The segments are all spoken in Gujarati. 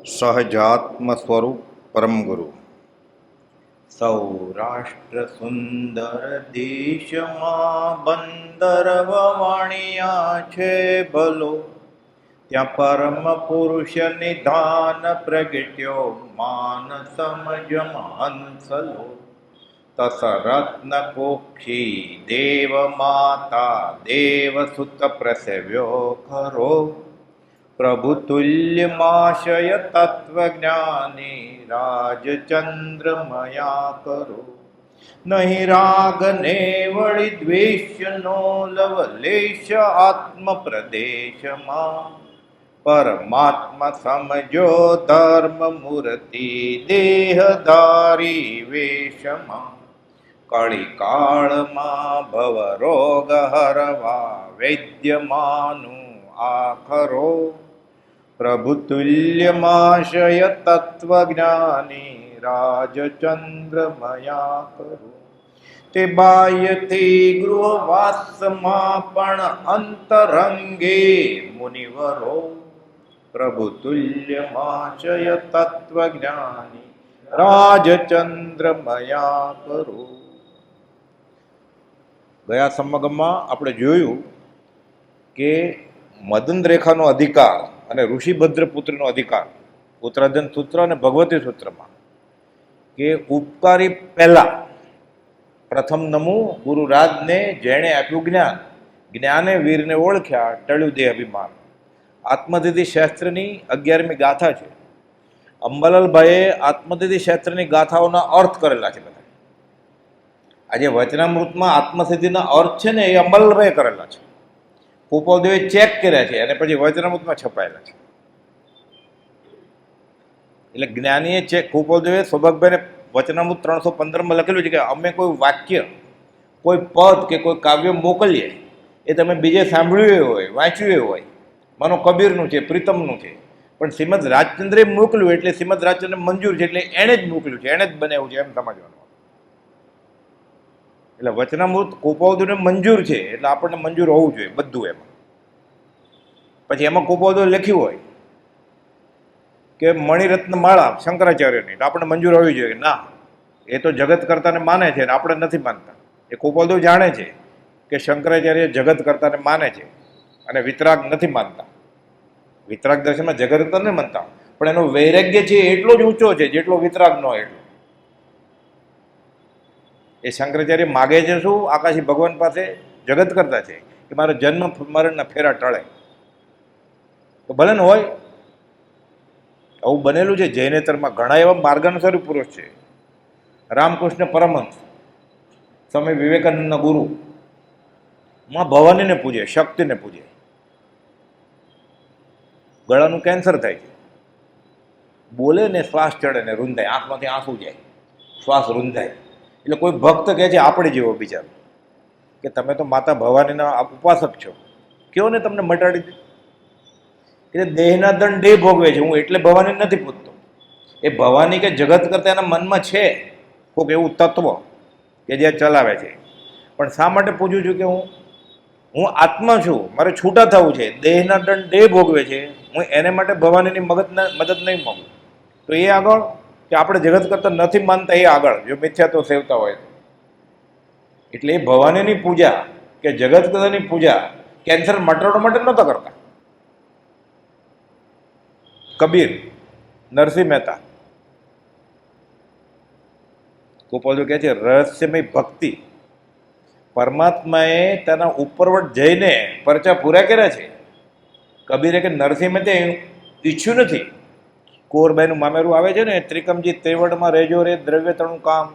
સહજાત્મ સ્વરૂપ પરમ ગુરુ. સૌરાષ્ટ્ર સુંદર દેશમાં બંદર વવાણિયા છે ભલો, ત્યાં પરમ પુરુષ નિધાન પ્રગટ્યો માન સમજમ હંસલો. તસ રત્ન કોક્ષી દેવ માતા દેવસુત પ્રસવ્યો ખરો, પ્રભુતુલ્યમાશય તત્વજ્ઞાની રાજચંદ્રમયા કરો. નહીં રાગ ને વળી દ્વેષનો લવલેશ આત્મ પ્રદેશમાં, પરમાત્મા સમજો ધર્મ મૂર્તિ દેહધારી વેશમાં. કળિકાળમાં ભવ રોગ હરવા વૈદ્યમાનું આખરો, પ્રભુતુલ્યમાશય તત્વજ્ઞાની રાજચંદ્રમયા કરો. તે બાહ્યથી ગૃહવાસમાં પણ અંતરંગે મુનિવરો, પ્રભુતુલ્યમાશય તત્વજ્ઞાની રાજચંદ્રમયા કરો. ગયા સમગમમાં આપણે જોયું કે મદન રેખાનો અધિકાર અને ઋષિભદ્ર પુત્રનો અધિકાર ઉત્તરાધન સૂત્ર અને ભગવતી સૂત્રમાં કે ઉપકારી પહેલા પ્રથમ નમું ગુરુરાજને જેણે આપ્યું જ્ઞાન, જ્ઞાને વીરને ઓળખ્યા ટળ્યું દેહ અભિમાન. આત્મધિતિ શાસ્ત્રની 11મી ગાથા છે. અંબાલાલભાઈએ આત્મધિતિ શાસ્ત્રની ગાથાઓના અર્થ કરેલા છે બધા. આજે વચનામૃતમાં આત્મસિદ્ધિના અર્થ છે ને એ અંબાલાલભાઈએ કરેલા છે. કુપોલદેવે ચેક કર્યા છે અને પછી વચનામૃતમાં છપાયેલા છે. એટલે જ્ઞાનીએ ચેક, કુપોલદેવે સૌભાગભાઈને વચનામૃત 315માં લખેલું છે કે અમે કોઈ વાક્ય, કોઈ પદ કે કોઈ કાવ્ય મોકલીએ એ તમે બીજે સાંભળ્યું હોય, વાંચ્યું હોય, માનો કબીરનું છે, પ્રીતમનું છે, પણ શ્રીમદ રાજચંદ્રે મોકલ્યું એટલે શ્રીમદ રાજચંદ્રને મંજૂર છે એટલે એણે જ મોકલ્યું છે, એણે જ બનાવ્યું છે એમ સમજવાનું. એટલે વચનામૃત કુપોલદેવને મંજૂર છે એટલે આપણને મંજૂર હોવું જોઈએ બધું એમાં. પછી એમાં કુપોલદેવે લખ્યું હોય કે મણિરત્ન માળા શંકરાચાર્યની, તો આપણે મંજૂર હોવી જોઈએ. ના, એ તો જગત કરતાને માને છે ને આપણે નથી માનતા. એ કુપોલદેવ જાણે છે કે શંકરાચાર્ય જગત કરતાને માને છે અને વિતરાગ નથી માનતા. વિતરાગ દર્શનમાં જગત કરતા નથી માનતા, પણ એનો વૈરાગ્ય છે એટલો જ ઊંચો છે જેટલો વિતરાગ નો એટલો. એ શંકરાચાર્ય માગે છે શું આકાશી ભગવાન પાસે? જગત કરતા છે કે મારો જન્મ મરણના ફેરા ટળે. તો ભલે ને હોય, આવું બનેલું છે. જૈનેતરમાં ઘણા એવા માર્ગાનુસારી પુરુષ છે. રામકૃષ્ણ પરમહંસ, સ્વામી વિવેકાનંદના ગુરુ, માં ભવાનીને પૂજે, શક્તિને પૂજે. ગળાનું કેન્સર થાય છે, બોલે ને શ્વાસ ચડે ને રૂંધાય, આંખમાંથી આંસુ જાય, શ્વાસ રૂંધાય. એટલે કોઈ ભક્ત કહે છે આપણે જેવો બિચારો કે તમે તો માતા ભવાનીના ઉપાસક છો, કયો ને તમને મટાડી દે. એટલે દેહના દંડ દેહ ભોગવે છે. હું એટલે ભવાની નથી પૂછતો. એ ભવાની કે જગત કરતા એના મનમાં છે કોઈક એવું તત્વ કે જે ચલાવે છે. પણ શા માટે પૂછું છું કે હું આત્મા છું, મારે છૂટા થવું છે. દેહના દંડ દેહ ભોગવે છે, હું એને માટે ભવાનીની મદદ નહીં માગું. તો એ આગળ કે આપણે જગત કરતા નથી માનતા એ આગળ, જો મિથ્યા તો સેવતા હોય તો. એટલે એ ભવાનીની પૂજા કે જગત કરતાની પૂજા કેન્સર મટાડવા માટે નહોતા કરતા. કબીર, નરસિંહ મહેતા, ગોપાલજી કહે છે રહસ્યમય ભક્તિ, પરમાત્માએ તેના ઉપરવટ જઈને પરચા પૂરા કર્યા છે. કબીરે કે નરસિંહ મહેતા ઈચ્છ્યું નથી. કુંવરબાઈનું મામેરું આવે છે ને, ત્રિકમજી ત્રેવડમાં રહેજો રે દ્રવ્ય તણું કામ.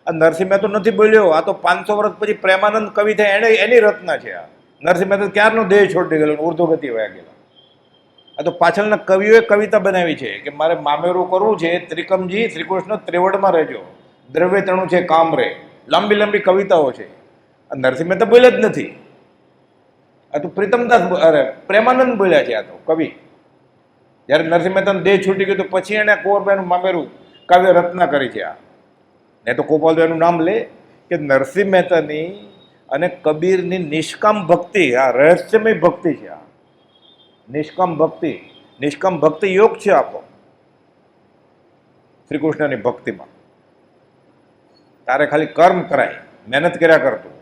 આ નરસિંહ મહેતા નથી બોલ્યો, આ તો 500 વર્ષ પછી પ્રેમાનંદ કવિ થાય એની રચના છે. આ નરસિંહ મહેતા ક્યારનો દેહ છોડી ગયેલો, ઉર્ધ્વગતિ વયા ગયેલા. આ તો પાછળના કવિઓએ કવિતા બનાવી છે કે મારે મામેરું કરવું છે, ત્રિકમજી શ્રીકૃષ્ણ ત્રેવડમાં રહેજો, દ્રવ્ય તણું છે કામ રે. લાંબી લાંબી કવિતાઓ છે. આ નરસિંહ મહેતા બોલ્યા જ નથી. આ તો પ્રીતમદાસ અરે પ્રેમાનંદ બોલ્યા છે. આ તો કવિ જ્યારે નરસિંહ મહેતાનો દેહ છૂટી ગયો તો પછી એને કુંવરબાઈનું મામેરું કાવ્ય રચના કરી છે. આ ને તો ગોપાલભાઈનું નામ લે કે નરસિંહ મહેતાની અને કબીરની નિષ્કામ ભક્તિ, આ રહસ્યમય ભક્તિ છે. આ નિષ્કામ ભક્તિ યોગ છે આખો. શ્રી કૃષ્ણની ભક્તિમાં. તારે ખાલી કર્મ કરાય, મહેનત કર્યા કરતું.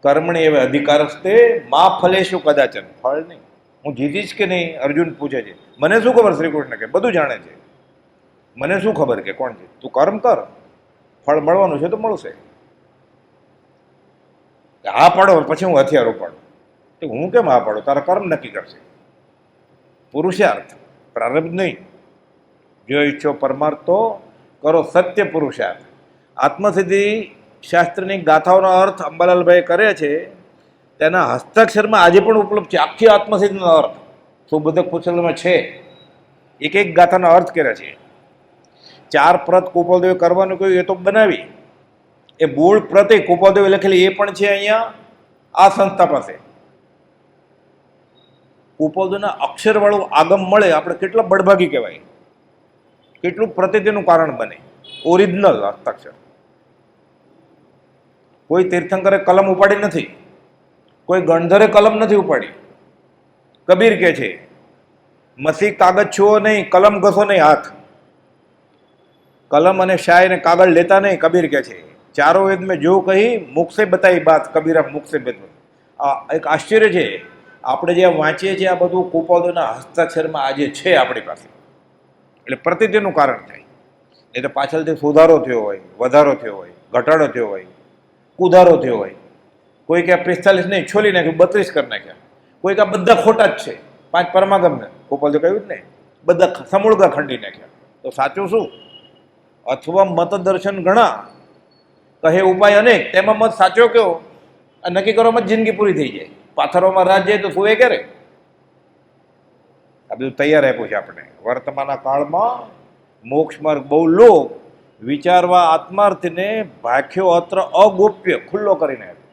કર્મણી એવે અધિકારસ્તે મા ફલેશું કદાચન, ફળ નહીં. હું જીતીશ કે નહીં અર્જુન પૂછે છે. મને શું ખબર, શ્રી કૃષ્ણ કે બધું જાણે છે. મને શું ખબર કે કોણ છે? તું કર્મ કર, ફળ મળવાનું છે તો મળશે. હા પાડો પછી હું હથિયારો પાડું. તો હું કેમ હા પાડું? તારા કર્મ નક્કી કરશે. પુરુષાર્થ, પ્રારબ્ધ નહીં. જો ઈચ્છો પરમાર્થ તો કરો સત્ય પુરુષાર્થ. આત્મસિદ્ધિ શાસ્ત્રની ગાથાઓનો અર્થ અંબાલાલભાઈ કરે છે. તેના હસ્તાક્ષરમાં આજે પણ ઉપલબ્ધ છે આખી આત્મસિદ્ધિનો અર્થ. સુબોધક પુસ્તકમાં છે. એક એક ગાથાનો અર્થ કર્યા છે. 4 પ્રત ગોપાલદેવે કરવાનું કહ્યું એ તો બનાવી. એ મૂળ પ્રત એ ગોપાલદેવે લખેલી એ પણ છે અહીંયા આ સંસ્થા પાસે. ગોપાલદેવના અક્ષરવાળું આગમ મળે આપણે કેટલા બળભાગી કહેવાય. કેટલું પ્રતિથિનું કારણ બને. ઓરિજિનલ હસ્તાક્ષર. કોઈ તીર્થંકરે કલમ ઉપાડી નથી, કોઈ ગણધરે કલમ નથી ઉપાડી. કબીર કહે છે મસી કાગજ છુઓ નહીં, કલમ ઘસો નહીં હાથ. કલમ અને શાય ને કાગળ લેતા નહીં, કબીર કહે છે. ચારો વેદ મેં જો કહી મુખ સે બતાઈ બાત, કબીરા મુખ સે બતાઈ. આ એક આશ્ચર્ય છે. આપણે જે વાંચીએ છીએ આ બધું ગોપાલદેવના હસ્તાક્ષરમાં આજે છે આપણી પાસે. એટલે પ્રતિથિનું કારણ થાય. એ તો પાછળથી સુધારો થયો હોય, વધારો થયો હોય, ઘટાડો થયો હોય, કુધારો થયો હોય. કોઈ કે 45 નહીં છોલી નાખ્યું, 32 કરી નાખ્યા. કોઈ કે બધા ખોટા જ છે, 5 પરમાગમને ગોપાલદેવ કહ્યું જ ને, બધા સમૂળગા ખંડી નાખ્યા. તો સાચું શું? અથવા મત દર્શન ઘણા કહે ઉપાય અનેક, તેમાં મત સાચો કયો આ નક્કી કરવામાં જિંદગી પૂરી થઈ જાય. પાથરોમાં રાજ જાય તો સુવે ક્યારે? આ બધું તૈયાર આપ્યું છે આપણે. વર્તમાનના કાળમાં મોક્ષ માર્ગ બહુ લોક વિચારવા આત્માર્થને ભાખ્યો અત્ર અગોપ્ય ખુલ્લો કરીને આપ્યો.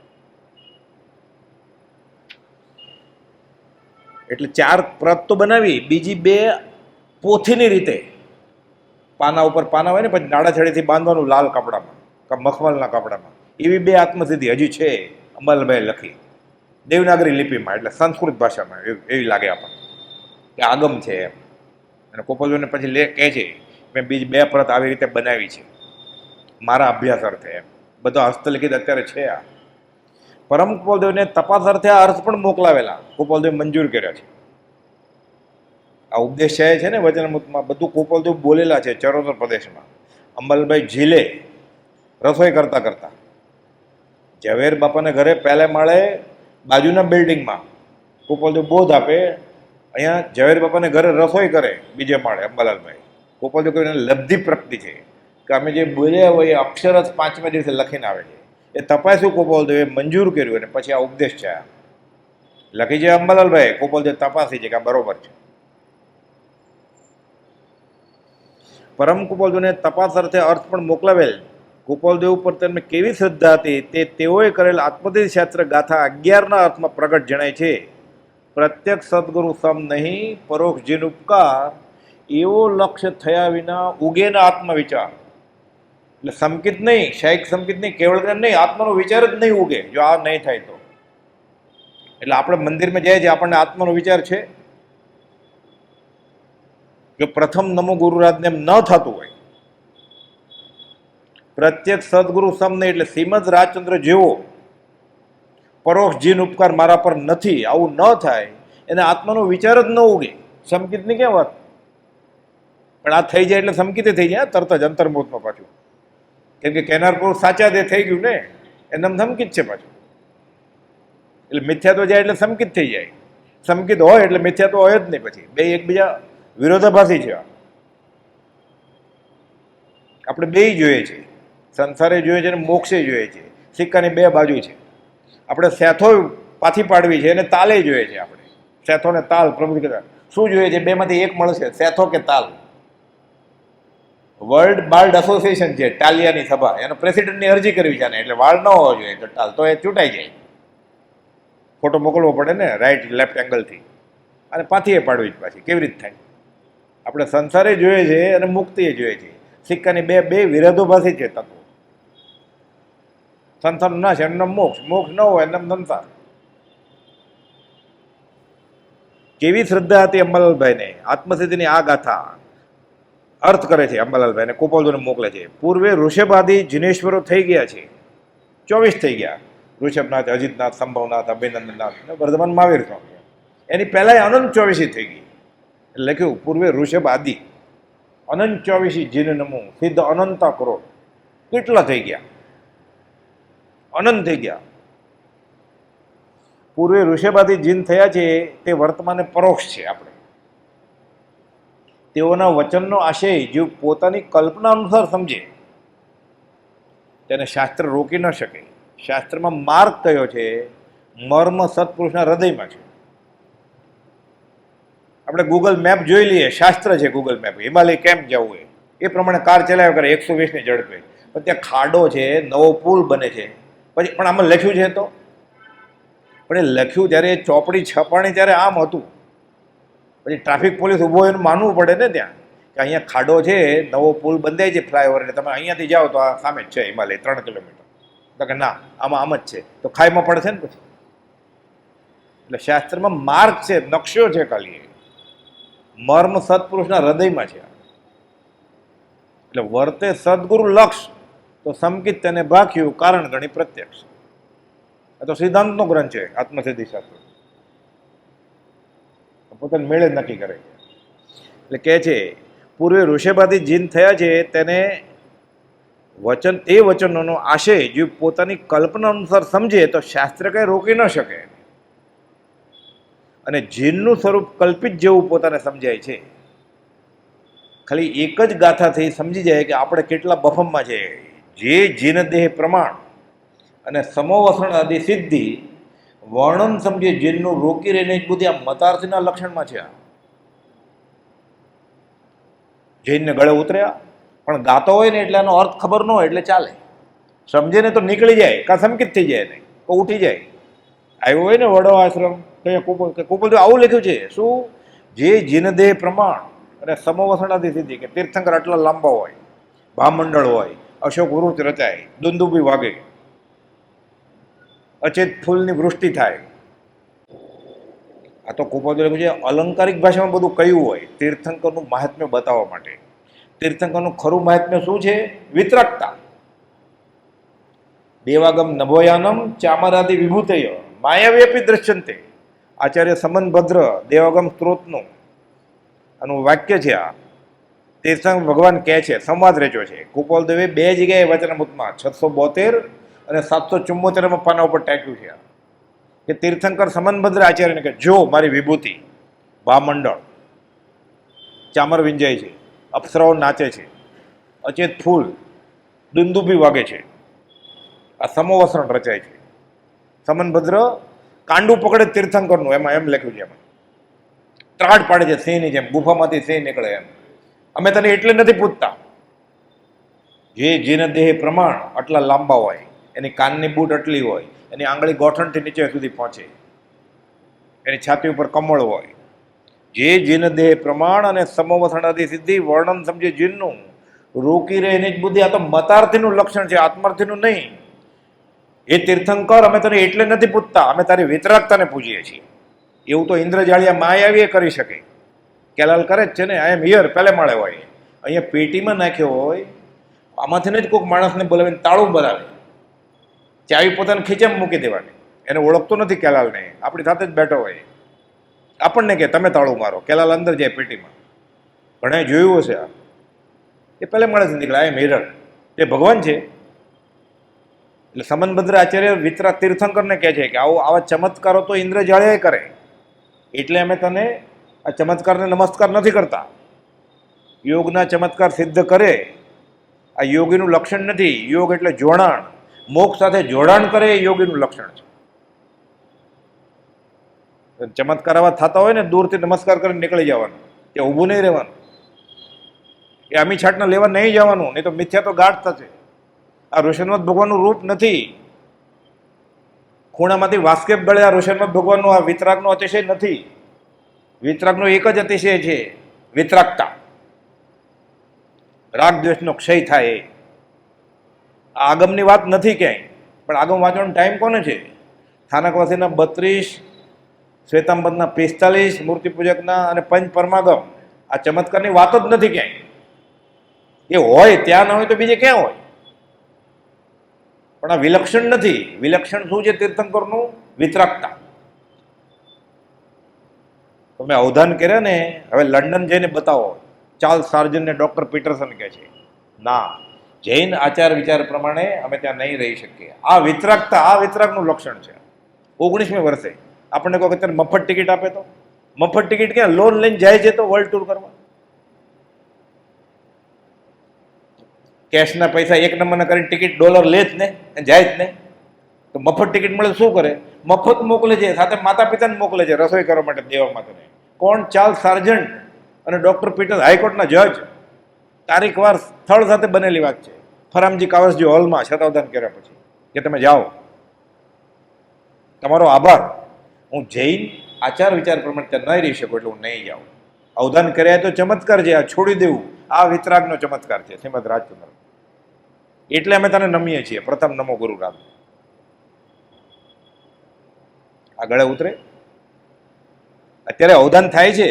એટલે 4 પ્રત તો બનાવી, બીજી 2 પોથીની રીતે પાના ઉપર પાના હોય ને પછી નાડાછડીથી બાંધવાનું લાલ કપડામાં કે મખમલના કપડામાં. એવી 2 આત્મસિદ્ધિ હજી છે અંબાલાલભાઈ લખી દેવનાગરી લિપિમાં, એટલે સંસ્કૃત ભાષામાં. એવી લાગે આપણને કે આગમ છે એમ. અને ગોપાલદેવને પછી કહે છે મેં બીજી 2 પ્રત આવી રીતે બનાવી છે મારા અભ્યાસ અર્થે એમ. બધા હસ્તલિખિત અત્યારે છે. આ પરમ ગોપાલદેવને તપાસ અર્થે આ અર્થ પણ મોકલાવેલા ગોપાલદેવ મંજૂર કર્યા છે. આ ઉપદેશ છે ને વચનામૃતમાં બધું ગોપાલદેવ બોલેલા છે. ચરોતર પ્રદેશમાં અંબાલાલભાઈ ઝીલે રસોઈ કરતા કરતા ઝવેર બાપાને ઘરે પહેલે માળે બાજુના બિલ્ડિંગમાં ગોપાલદેવ બોધ આપે. અહીંયા ઝવેર બાપાને ઘરે રસોઈ કરે બીજે માળે અંબાલાલભાઈ. ગોપાલદેવ કહ્યું લબ્ધિ પ્રાપ્તિ છે કે અમે જે બોલ્યા હોય એ અક્ષર જ 5મા દિવસે લખીને આવે છે. એ તપાસ્યું ગોપાલદેવે, મંજૂર કર્યું અને પછી આ ઉપદેશ છે. આ લખી છે અંબાલાલભાઈ. ગોપાલદેવ તપાસી છે કે આ બરોબર છે. પરમ ગોપાલદેવને તપાસ અર્થે અર્થ પણ મોકલાવેલ. ગોપાલદેવ ઉપર તેમને કેવી શ્રદ્ધા હતી તે તેઓએ કરેલ આત્મસિદ્ધિ શાસ્ત્ર ગાથા 11ના અર્થમાં પ્રગટ જણાય છે. પ્રત્યક્ષ સદગુરુ સમ નહીં, પરોક્ષ જીન ઉપકાર, એવો લક્ષ્ય થયા વિના ઉગે ના આત્મવિચાર. એટલે સમકિત નહીં, શાયક સમકિત નહીં, કેવળ જ્ઞાન નહીં, આત્માનો વિચાર જ નહીં ઉગે જો આ નહીં થાય તો. એટલે આપણે મંદિરમાં જાય છે, આપણને આત્માનો વિચાર છે. જો પ્રથમ નમો ગુરુરાજને એમ ન થતું હોય, પ્રત્યક્ષ સદગુરુ સમ નહીં એટલે શ્રીમદ રાજચંદ્ર જેવો પરોક્ષ જીન ઉપકાર મારા પર નથી, આવું ન થાય એને આત્માનો વિચાર જ ન ઉગે. સમકિતની ક્યાં વાત? પણ આ થઈ જાય એટલે સમકિતે થઈ જાય તરત જ અંતર્મોહમાં પાછું. કેમ કે કેનાર પુરુષ સાચા દે થઈ ગયું ને, એમ સમકિત છે પાછું. એટલે મિથ્યાત્વ જાય એટલે સમકિત થઈ જાય. સમકિત હોય એટલે મિથ્યાત્વ હોય જ નહીં. પછી 2 એકબીજા વિરોધાભાસી છે. આપણે 2 જોઈએ છે, સંસારે જોઈએ છે અને મોક્ષે જોઈએ છે. સિક્કાની 2 બાજુ છે. આપણે સેથો પાછી પાડવી છે અને તાલે જોઈએ છે. આપણે સેથો ને તાલ પ્રભુ કહેતા શું જોઈએ છે? 2માંથી 1 મળશે, સેથો કે તાલ. વર્લ્ડ બાર્ડ એસોસિએશન છે ટાલિયાની સભા, એનો પ્રેસિડેન્ટની અરજી કરવી છે ને, એટલે વાળ ન હોવો જોઈએ તો ટાલ, તો એ ચૂંટાઈ જાય. ફોટો મોકલવો પડે ને રાઈટ લેફ્ટ એંગલથી, અને પાછી એ પાડવી જ પાછી. કેવી રીતે થાય? આપણે સંસારે જોઈએ છે અને મુક્તિએ જોઈએ છે. સિક્કાની 2 વિરોધાભાસી છે તત્વો. સંસાર ના છે એમનો મોક્ષ, મોક્ષ ન હોય એમ સંસાર. કેવી શ્રદ્ધા હતી અંબાલાલભાઈને આત્મસિદ્ધિની આ ગાથા. અર્થ કરે છે અંબાલાલભાઈ અને ગોપાલભાઈને મોકલે છે. પૂર્વે ઋષભાદી જિનેશ્વરો થઈ ગયા છે, 24 થઈ ગયા. ઋષભનાથ, અજીતનાથ, સંભવનાથ, અભિનંદનનાથ અને વર્ધમાન મહાવીર સ્વામી. એની પહેલાં અનંત 24 થઈ ગઈ. લખ્યું પૂર્વે ઋષભ આદિ અનંત 24 જીન નમો સિદ્ધ અનંતા કરોડ. કેટલા થઈ ગયા? અનંત થઈ ગયા. પૂર્વે ઋષભાદી જીન થયા છે તે વર્તમાને પરોક્ષ છે. આપણે તેઓના વચનનો આશય જીવ પોતાની કલ્પના અનુસાર સમજે તેને શાસ્ત્ર રોકી ન શકે. શાસ્ત્રમાં માર્ગ કયો છે? મર્મ સત્પુરુષના હૃદયમાં છે. આપણે ગૂગલ મેપ જોઈ લઈએ, શાસ્ત્ર છે ગૂગલ મેપ. હિમાલય કેમ જવું એ પ્રમાણે કાર ચલાવ્યા કરે 120ની ઝડપે, પણ ત્યાં ખાડો છે, નવો પુલ બને છે, પછી પણ આમાં લખ્યું છે તો પણ એ લખ્યું ત્યારે ચોપડી છપાણી ત્યારે આમ હતું. પછી ટ્રાફિક પોલીસ ઊભો હોય એનું માનવું પડે ને ત્યાં કે અહીંયા ખાડો છે, નવો પુલ બંધાય છે ફ્લાયઓવર, એટલે તમે અહીંયાથી જાઓ તો આ સામે જ છે હિમાલય 3 કિલોમીટર. તો કે ના, આમાં આમ જ છે, તો ખાઈમાં પડશે ને પછી. એટલે શાસ્ત્રમાં માર્ગ છે, નકશો છે, ખાલી મર્મ સત્પુરુષના હૃદયમાં છે. એટલે વર્તે સદગુરુ લક્ષ તો સમકિત તેને ભાખ્યું કારણ ગણી પ્રત્યક્ષ. આ તો સિદ્ધાંતનો ગ્રંથ છે આત્મસિદ્ધિ શાસ્ત્ર. પોતાને મેળે જ નક્કી કરે. એટલે કહે છે પૂર્વે ઋષભાદી જીન થયા છે તેને વચન, તે વચનોનો આશય જો પોતાની કલ્પના અનુસાર સમજે તો શાસ્ત્ર કંઈ રોકી ન શકે. અને જીનનું સ્વરૂપ કલ્પિત જેવું પોતાને સમજાય છે. ખાલી એક જ ગાથાથી સમજી જાય કે આપણે કેટલા બફમમાં છે. જે જીન દેહ પ્રમાણ અને સમોવસણ આદિ સિદ્ધિ વર્ણન સમજે જીનનું રોકી રહીને જ બુદ્ધિ આ મતાર્થના લક્ષણમાં છે. જૈનને ગળે ઉતર્યા પણ ગાતો હોય ને એટલે આનો અર્થ ખબર ન હોય એટલે ચાલે. સમજે ને તો નીકળી જાય, કાં સંકિત થઈ જાય, નહીં તો ઉઠી જાય. આવ્યો હોય ને વડો આશ્રમ કુપલ આવું લખ્યું છે શું? જે જીનદેહ પ્રમાણ અને સમોવસણાથી સિદ્ધિ કે તીર્થંકર આટલા લાંબા હોય, ભામંડળ હોય, અશોક વૃક્ષ રચાય, દુંદુભી વાગે, અચેત ફૂલની વૃષ્ટિ થાય. આ તો કુપલ લખ્યું છે. અલંકારિક ભાષામાં બધું કહ્યું હોય તીર્થંકરનું મહાત્મ્ય બતાવવા માટે. તીર્થંકરનું ખરું મહાત્મ્ય શું છે? વિતરાગતા. દેવાગમ નભોયાનમ ચામરાદિ વિભૂતય માયાવ્યાપી દ્રશ્યંતે. આચાર્ય સમનભદ્ર દેવાગમ સ્ત્રોતનું આનું વાક્ય છે આ. તીર્થંકર ભગવાન કહે છે, સંવાદ રચ્યો છે. કુપાલદેવે 2 જગ્યાએ વચનામૃતમાં 672 અને 774 પાના ઉપર ટાંક્યું છે કે તીર્થંકર સમનભદ્ર આચાર્યને કે જો મારી વિભૂતિ, ભામંડળ, ચામર વિંજાય છે, અપ્સરાઓ નાચે છે, અચેત ફૂલ, દુંદુભી વાગે છે, આ સમોવસરણ રચાય છે. સમનભદ્ર કાંડું પકડે તીર્થંકરનું, એમાં એમ લખ્યું છે. એમાં ત્રાડ પાડે છે સિંહની જેમ, ગુફામાંથી સિંહ નીકળે એમ. અમે તને એટલે નથી પૂછતા. જે જીન દેહ પ્રમાણ આટલા લાંબા હોય, એની કાનની બૂટ આટલી હોય, એની આંગળી ગોઠણથી નીચે સુધી પહોંચે, એની છાતી ઉપર કમળ હોય. જે જીન દેહ પ્રમાણ અને સમોવસણાદી સિદ્ધિ વર્ણન સમજે જીનનું રોકી રહે એની જ બુદ્ધિ. આ તો મતાર્થીનું લક્ષણ છે, આત્માર્થીનું નહીં. એ તીર્થંકર અમે તને એટલે નથી પૂછતા, અમે તારી વિતરાગતાને પૂજીએ છીએ. એવું તો ઇન્દ્રજાળિયા માયાવીએ કરી શકે. કેલાલ કરે જ છે ને. આઈ એમ હિયર પહેલે માળે હોય, અહીંયા પેટીમાં નાખ્યો હોય, આમાંથી જ કોઈક માણસને બોલાવીને તાળું બનાવે, ચાવી પોતાને ખીચામાં મૂકી દેવાની. એને ઓળખતો નથી કેલાલને, આપણી સાથે જ બેઠો હોય. આપણને કે તમે તાળું મારો, કેલાલ અંદર જાય પેટીમાં. ઘણા જોયું હશે આ. એ પહેલે માણસ નીકળે. આઈ એમ હિયર, એ ભગવાન છે. એટલે સમનભદ્ર આચાર્ય વિતરા તીર્થંકરને કહે છે કે આવા ચમત્કારો તો ઇન્દ્રજાળે કરે, એટલે અમે તને આ ચમત્કારને નમસ્કાર નથી કરતા. યોગના ચમત્કાર સિદ્ધ કરે આ યોગીનું લક્ષણ નથી. યોગ એટલે જોડાણ, મોક્ષ સાથે જોડાણ કરે એ યોગીનું લક્ષણ છે. ચમત્કાર આવા થતા હોય ને દૂરથી નમસ્કાર કરીને નીકળી જવાનું, ત્યાં ઊભું નહીં રહેવાનું. એ અમી છાટના લેવા નહીં જવાનું, નહીં તો મિથ્યા તો ગાઢ થશે. આ ઋષભનાથ ભગવાનનું રૂપ નથી. ખૂણામાંથી વાસ્કેપ ગળે આ ઋષભનાથ ભગવાનનું આ વિતરાગનો અતિશય નથી. વિતરાગનો એક જ અતિશય છે, વિતરાગતા. રાગ દ્વેષનો ક્ષય થાય. આ આગમની વાત નથી ક્યાંય, પણ આગમ વાંચવાનો ટાઈમ કોને છે? સ્થાનકવાસીના 32, શ્વેતાંબરના 45, મૂર્તિ પૂજકના અને પંચ પરમાગમ. આ ચમત્કારની વાત જ નથી ક્યાંય. એ હોય ત્યાં ન હોય તો બીજે ક્યાં હોય? પણ આ વિલક્ષણ નથી. વિલક્ષણ શું છે તીર્થંકરનું? વિતરાગતા. તમે અવધાન કર્યા ને, હવે લંડન જઈને બતાવો. ચાર્લ્સ સાર્જન ને ડોક્ટર પીટરસન કહે છે ના, જૈન આચાર વિચાર પ્રમાણે અમે ત્યાં નહીં રહી શકીએ. આ વિતરાગતા, આ વિતરાગનું લક્ષણ છે. 19મી વર્ષે આપણને કોઈ અત્યારે મફત ટિકિટ આપે તો? મફત ટિકિટ ક્યાં? લોન લઈને જાય છે તો વર્લ્ડ ટૂર કરવા. કેશના પૈસા એક નંબરના કરીને ટિકિટ ડોલર લે જ ને, જાય જ ને. તો મફત ટિકિટ મળે શું કરે? મફત મોકલે છે, સાથે માતા પિતાને મોકલે છે રસોઈ કરવા માટે, દેવા માટે. કોણ? ચાર્લ્સ સાર્જન્ટ અને ડોક્ટર પીટર, હાઈકોર્ટના જજ. તારીખવાર સ્થળ સાથે બનેલી વાત છે. ફરામજી કાવસજી હોલમાં શતાવધાન કર્યા પછી કે તમે જાઓ, તમારો આભાર, હું જૈન આચાર વિચાર પ્રમાણે ત્યાં નહીં રહી શકું એટલે હું નહીં જાઉં. અવધાન કર્યા તો ચમત્કાર છે, આ છોડી દેવું આ વિતરાગનો ચમત્કાર છે શ્રીમદ રાજચંદ્ર. એટલે અમે તને નમીએ છીએ. પ્રથમ નમો ગુરુ રામ. આ ગળે ઉતરે. અત્યારે અવધાન થાય છે,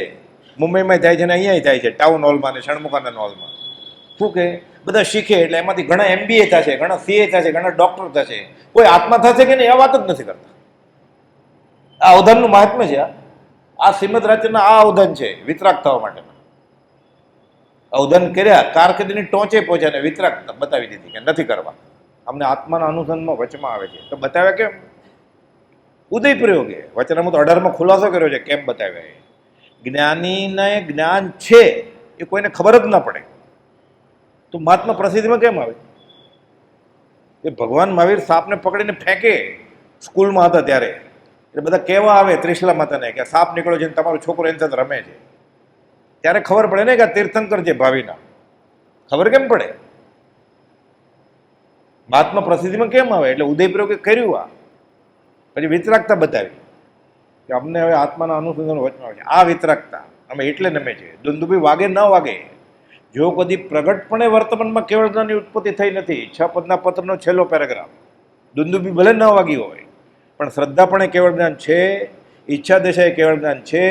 મુંબઈમાં થાય છે ને અહીંયા થાય છે, ટાઉન હોલમાં ને ષણમુખાનંદ હોલમાં. શું કે બધા શીખે એટલે એમાંથી ઘણા MBA થશે, ઘણા CA થશે, ઘણા ડોક્ટર થશે. કોઈ આત્મા થશે કે નહીં આ વાત જ નથી કરતા. આ અવધાનનું મહાત્મ્ય છે. આ શ્રીમદ રાજચંદ્રના આ અવધાન છે વિતરાગ થવા માટેના. અવધાન કર્યા, કારકિર્દીની ટોચે પહોંચ્યા ને વિતરાગ બતાવી દીધી કે નથી કરવા. અમને આત્માના અનુસંધાનમાં વચમાં આવે છે તો બતાવ્યા કેમ? ઉદય પ્રયોગે વચનામૃત 18માં ખુલાસો કર્યો છે કેમ બતાવ્યા. જ્ઞાનીને જ્ઞાન છે એ કોઈને ખબર જ ના પડે તો મહાત્મા પ્રસિદ્ધિમાં કેમ આવે? એ ભગવાન મહાવીર સાપને પકડીને ફેંકે સ્કૂલમાં હતા ત્યારે, એટલે બધા કહેવા આવે ત્રિશલા માતાને કે સાપ નીકળ્યો છે તમારો છોકરો એની સાથે રમે છે. ત્યારે ખબર પડે ને કે આ તીર્થંકર છે ભાવિના. ખબર કેમ પડે? મહાત્મા પ્રસિદ્ધિમાં કેમ આવે? એટલે ઉદય પ્રયોગે કર્યું. આ પછી વિતરાગતા બતાવી કે અમને હવે આત્માના અનુસંધાન વચમાં આવે છે. આ વિતરાગતા અમે એટલે નમે છે. દુંદુભી વાગે ન વાગે. જો કદી પ્રગટપણે વર્તમાનમાં કેવળ જ્ઞાનની ઉત્પત્તિ થઈ નથી. 6 પદના પત્રનો છેલ્લો પેરેગ્રાફ. દુંદુભી ભલે ન વાગી હોય પણ શ્રદ્ધાપણે કેવળ જ્ઞાન છે, ઈચ્છા દશાએ કેવળ જ્ઞાન છે,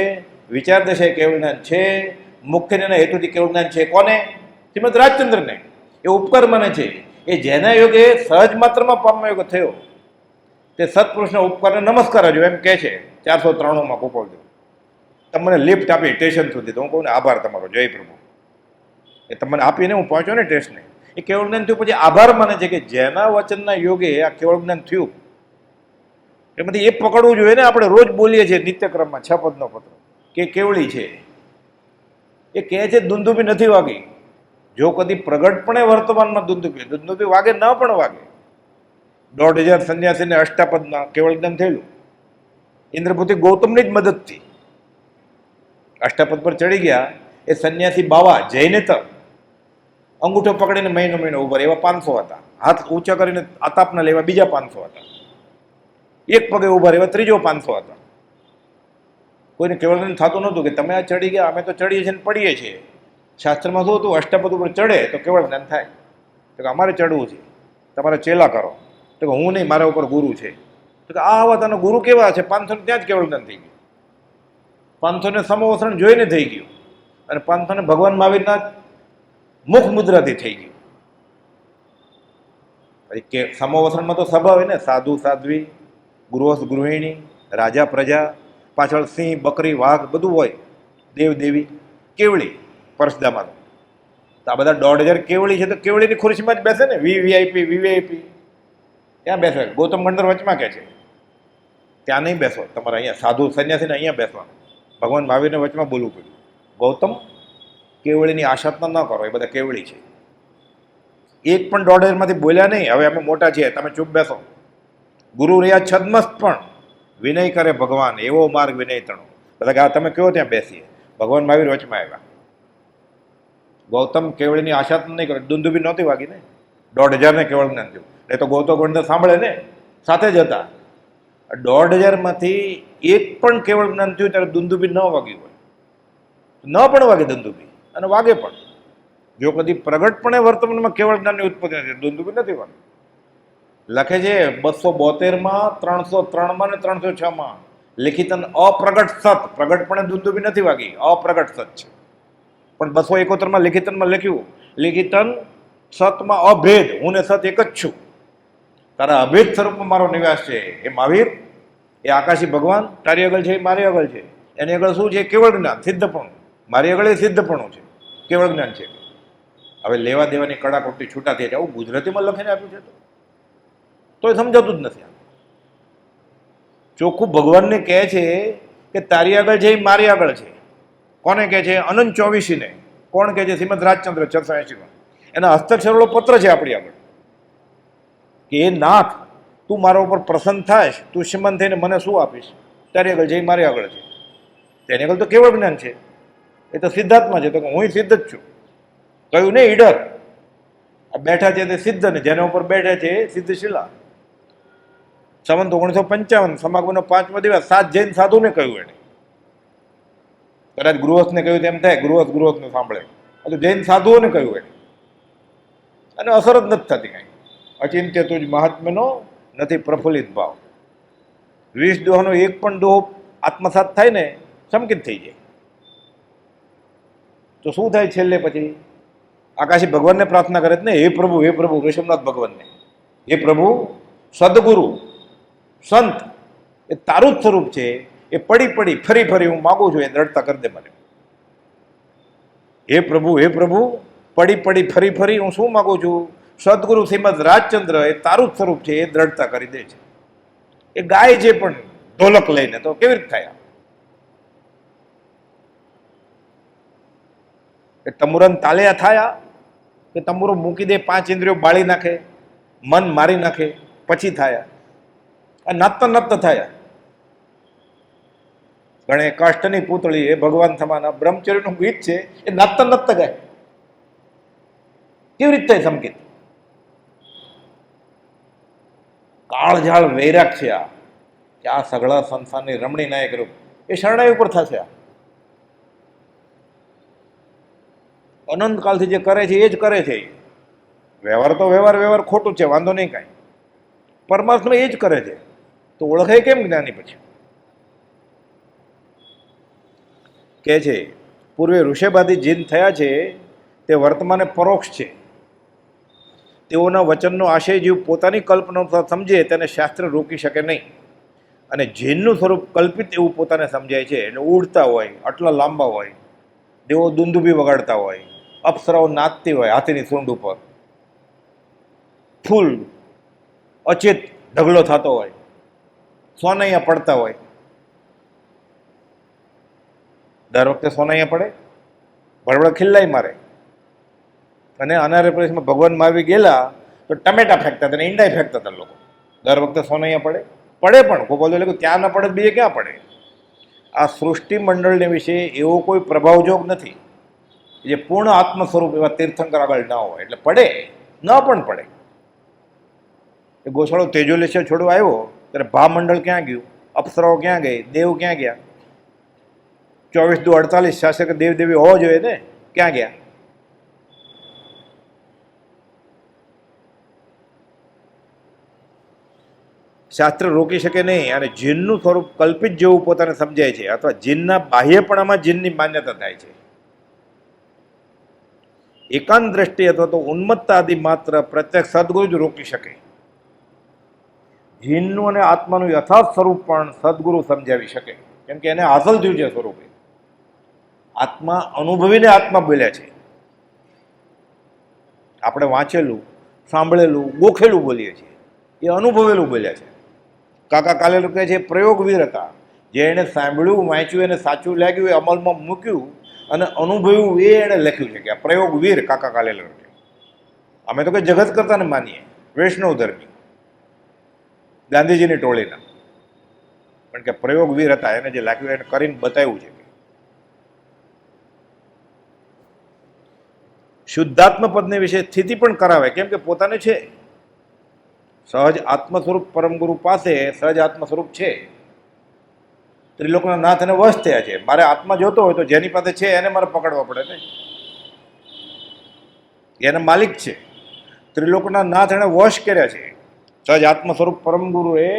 વિચાર દશાએ કેવળ જ્ઞાન છે, મુખ્યના હેતુથી કેવળ જ્ઞાન છે. કોને? શ્રીમદ રાજચંદ્રને. એ ઉપકાર માને છે. એ જેના યોગે સહજ માત્રમાં પામવા યોગ થયો તે સત્પુરુષના ઉપકારને નમસ્કાર હજુ એમ કહે છે 493માં ગોપાલદેવ. તમને લિફ્ટ આપી સ્ટેશન સુધી, તો હું કહું ને આભાર તમારો, જય પ્રભુ. એ તમને આપીને હું પહોંચ્યો ને સ્ટેશને. એ કેવળ જ્ઞાન થયું પછી આભાર માને છે કે જેના વચનના યોગે આ કેવળ જ્ઞાન થયું. એમાંથી એ પકડવું જોઈએ ને. આપણે રોજ બોલીએ છીએ નિત્યક્રમમાં 6 પદનો પત્ર કે કેવળી છે. એ કહે છે દુંદુભી નથી વાગી. જો કદી પ્રગટપણે વર્તમાનમાં દુંદુભી વાગે ન પણ વાગે. 1,500 સંન્યાસીને અષ્ટાપદમાં કેવળ જ્ઞાન થયેલું ઇન્દ્રપુત્રી ગૌતમની જ મદદથી. અષ્ટાપદ પર ચડી ગયા. એ સંન્યાસી બાવા જઈને તો અંગૂઠો પકડીને મહિનો ઉભા એવા 500 હતા. હાથ ઊંચા કરીને આતાપના લેવા બીજા 500 હતા. એક પગે ઉભા એવા ત્રીજો 500 હતા. કોઈને કેવળ જ્ઞાન થતું નહોતું કે તમે આ ચડી ગયા, અમે તો ચડીએ છીએ ને પડીએ છીએ. શાસ્ત્રમાં શું હતું? અષ્ટાપદ ઉપર ચડે તો કેવળ જ્ઞાન થાય. તો કે અમારે ચડવું છે, તમારે ચેલા કરો. તો કે હું નહીં, મારા ઉપર ગુરુ છે. તો કે આ આવા ગુરુ કેવા છે? 500 ત્યાં જ કેવળ જ્ઞાન થઈ ગયું. 500 સમોવસરણ જોઈને થઈ ગયું. અને 500 ભગવાન મહાવીરના મુખ મુદ્રાથી થઈ ગયું. પછી કે સમોવસરણમાં તો સભા હોય ને, સાધુ સાધ્વી, ગૃહસ્થ ગૃહિણી, રાજા પ્રજા, પાછળ સિંહ બકરી વાઘ બધું હોય, દેવ દેવી, કેવળી પરસદામાં. તો આ બધા 1,500 કેવળી છે તો કેવળીની ખુરશીમાં જ બેસે ને. VVIP ત્યાં બેસે. ગૌતમ ગંધર વચમાં કહે છે ત્યાં નહીં બેસો, તમારે અહીંયા સાધુ સંન્યાસીને અહીંયા બેસવાનું. ભગવાન મહાવીરને વચમાં બોલવું પડ્યું. ગૌતમ કેવળીની આશાત્મા ન કરો, એ બધા કેવળી છે. એક પણ 1,500માંથી બોલ્યા નહીં હવે અમે મોટા છીએ તમે ચૂપ બેસો. ગુરુ રહ્યા છદમસ્ત પણ વિનય કરે ભગવાન, એવો માર્ગ વિનય તણો. બધા કે તમે કયો ત્યાં બેસીએ. ભગવાન મહાવીર વચમાં આવ્યા. ગૌતમ કેવળીની આશાત્મા નહીં કરે. દુંદુભી નહોતી વાગી ને. 1,500 કેવળ જ્ઞાન થયું. એ તો ગૌતમ ગંધર સાંભળે ને, સાથે જ હતા. 1,500માંથી એક પણ કેવળ જ્ઞાન થયું ત્યારે દુંદુભી ન વાગ્યું હોય. ન પણ વાગે દુંદુભી, અને વાગે પણ. જો કદી પ્રગટપણે વર્તમાનમાં કેવળ જ્ઞાનની ઉત્પત્તિ નથી, દુંદુભી નથી વાગે. લખે છે 272માં, 303માં ને 306માં લિખિતન અપ્રગટ સત. પ્રગટપણે દુંદુભી નથી વાગી, અપ્રગટ સત છે. પણ 271માં લિખિતનમાં લખ્યું લિખિતન સતમાં અભેદ, હું ને સત એક જ છું. તારા અભેદ સ્વરૂપમાં મારો નિવાસ છે. એ મહાવીર, એ આકાશી ભગવાન તારી આગળ છે, એ મારી આગળ છે. એની આગળ શું છે? કેવળ જ્ઞાન, સિદ્ધપણું. મારી આગળ એ સિદ્ધપણું છે, કેવળ જ્ઞાન છે. હવે લેવા દેવાની કડાકોટી છૂટા થઈ જાય, આવું ગુજરાતીમાં લખીને આપ્યું છે તો એ સમજાતું જ નથી. ચોખ્ખું ભગવાનને કહે છે કે તારી આગળ છે, એ મારી આગળ છે. કોને કહે છે? અનંત 24ને. કોણ કહે છે? શ્રીમદ રાજચંદ્ર 480માં. એના હસ્તક્ષરવાળો પત્ર છે આપણી આગળ કે એ નાથ, તું મારા ઉપર પ્રસન્ન થાયશ, તું શ્રીમંત થઈને મને શું આપીશ? તારી આગળ છે, એ મારી આગળ છે. તેની આગળ તો કેવળ જ્ઞાન છે, એ તો સિદ્ધાર્થમાં છે. તો હું સિદ્ધ જ છું. કહ્યું ને ઈડર, આ બેઠા છે તે સિદ્ધ, ને જેના ઉપર બેઠા છે એ સિદ્ધશિલા. સંવંત 1955 સમાગમનો 5મો દિવસ 7 જૈન સાધુને કહ્યું. એને કદાચ ગૃહસ્થને કહ્યું તેમ થાય, ગૃહસ્થને સાંભળે. તો જૈન સાધુઓને કહ્યું એને, અને અસર જ નથી થતી કાંઈ. અચિંત્ય તુજ મહાત્મ્યનો નથી પ્રફુલ્લિત ભાવ. 20 દોહનો એક પણ દોહ આત્મસાત થાય ને, સંકિત થઈ જાય. તો શું થાય છેલ્લે? પછી આકાશી ભગવાનને પ્રાર્થના કરે ને, હે પ્રભુ, હે પ્રભુ, ઋષભનાથ ભગવાનને, હે પ્રભુ, સદગુરુ સંત એ તારું જ સ્વરૂપ છે. એ પડી ફરી ફરી હું માગું છું, એ દ્રઢતા કરી દે મને. હે પ્રભુ, હે પ્રભુ, પડી ફરી ફરી હું શું માગું છું? સદગુરુ શ્રીમદ રાજચંદ્ર એ તારું જ સ્વરૂપ છે, એ દ્રઢતા કરી દે છે. એ ગાય છે પણ ઢોલક લઈને, તો કેવી રીતે થાય? એ તમુરન તાલ્યા થાયા કે તમુરો મૂકી દે, 5 ઇન્દ્રિયો બાળી નાખે, મન મારી નાખે, પછી થાયા? આ નાતતા થાયા. ગણે કાષ્ટની પૂતળી એ ભગવાન સમાના બ્રહ્મચર્યનું ગીત છે, એ નાતતા ગાય. કેવી રીતે થાય સંકેત? કાળઝાળ વૈરાગ છે આ, કે આ સગળા સંસારની રમણી નાયક રૂપ એ શરણાઈ ઉપર થશે. અનંતકાલથી જે કરે છે એ જ કરે છે. વ્યવહાર તો વ્યવહાર ખોટું છે, વાંધો નહીં કાંઈ. પરમાત્મા એ જ કરે છે, તો ઓળખાય કેમ જ્ઞાની? પછી કહે છે, પૂર્વે ઋષભાદી જીન થયા છે તે વર્તમાને પરોક્ષ છે. તેઓના વચનનો આશય જીવ પોતાની કલ્પના સમજે તેને શાસ્ત્ર રોકી શકે નહીં. અને જીનનું સ્વરૂપ કલ્પિત એવું પોતાને સમજાય છે. એટલે ઉડતા હોય, આટલા લાંબા હોય, દેવો દુંદુભી વગાડતા હોય, અપ્સરાઓ નાચતી હોય હાથીની સૂંઢ ઉપર, ફૂલ અચેત ઢગલો થતો હોય, સોનૈયા પડતા હોય. દર વખતે સોનૈયા પડે, ભડબડ ખિલ્લાઈ મારે. અને અનાર્ય પ્રદેશમાં ભગવાન આવી ગયેલા તો ટમેટા ફેંકતા હતા, ઈંડાઈ ફેંકતા હતા લોકો. દર વખતે સોનૈયા પડે પણ ગોપાલ એટલે ત્યાં ના પડે, બીજે ક્યાં પડે? આ સૃષ્ટિ મંડળને વિશે એવો કોઈ પ્રભાવજોગ નથી જે પૂર્ણ આત્મ સ્વરૂપ એવા તીર્થંકર આગળ ના હોય. એટલે પડે ન પણ પડે. એ ગોશાળો તેજોલેશ્વર છોડવા આવ્યો ત્યારે ભામંડળ ક્યાં ગયું? અપ્સરાઓ ક્યાં ગઈ? દેવ ક્યાં ગયા? 24 દુ 48 શાસક દેવદેવી હોવો જોઈએ ને, ક્યાં ગયા? શાસ્ત્ર રોકી શકે નહીં. અને જીનનું સ્વરૂપ કલ્પિત જેવું પોતાને સમજાય છે, અથવા જીનના બાહ્યપણામાં જીનની માન્યતા થાય છે. એકાંત દ્રષ્ટિ અથવા તો ઉન્મત્તા આદિ માત્ર પ્રત્યક્ષ સદગુરુ જ રોકી શકે. જીનનું અને આત્માનું યથાર્થ સ્વરૂપ પણ સદગુરુ સમજાવી શકે, કેમ કે એને હાંસલ થયું છે સ્વરૂપે. આત્મા અનુભવીને આત્મા બોલ્યા છે. આપણે વાંચેલું, સાંભળેલું, ગોખેલું બોલીએ છીએ, એ અનુભવેલું બોલ્યા છે. કાકા કાલેલું કહે છે પ્રયોગવીર હતા. જે એને સાંભળ્યું, વાંચ્યું, એને સાચું લાગ્યું, એ અમલમાં મૂક્યું અને અનુભવ્યું, એ એણે લખ્યું છે કે આ પ્રયોગવીર કાકા કાલેલું. અમે તો કંઈ જગત કરતાને માનીએ, વૈષ્ણવ ધર્મી, ગાંધીજીની ટોળીના. પણ કે પ્રયોગવીર હતા, એને જે લાગ્યું એને કરીને બતાવ્યું છે. શુદ્ધાત્મ પદને વિશે સ્થિતિ પણ કરાવે, કેમ કે પોતાને છે. સહજ આત્મ સ્વરૂપ પરમગુરુ પાસે સહજ આત્મ સ્વરૂપ છે. ત્રિલોકના નાથ એને વશ થયા છે. મારે આત્મા જોતો હોય તો જેની પાસે છે એને મારે પકડવા પડે ને, એને માલિક છે. ત્રિલોકના નાથ એને વશ કર્યા છે. સહજ આત્મ સ્વરૂપ પરમગુરુએ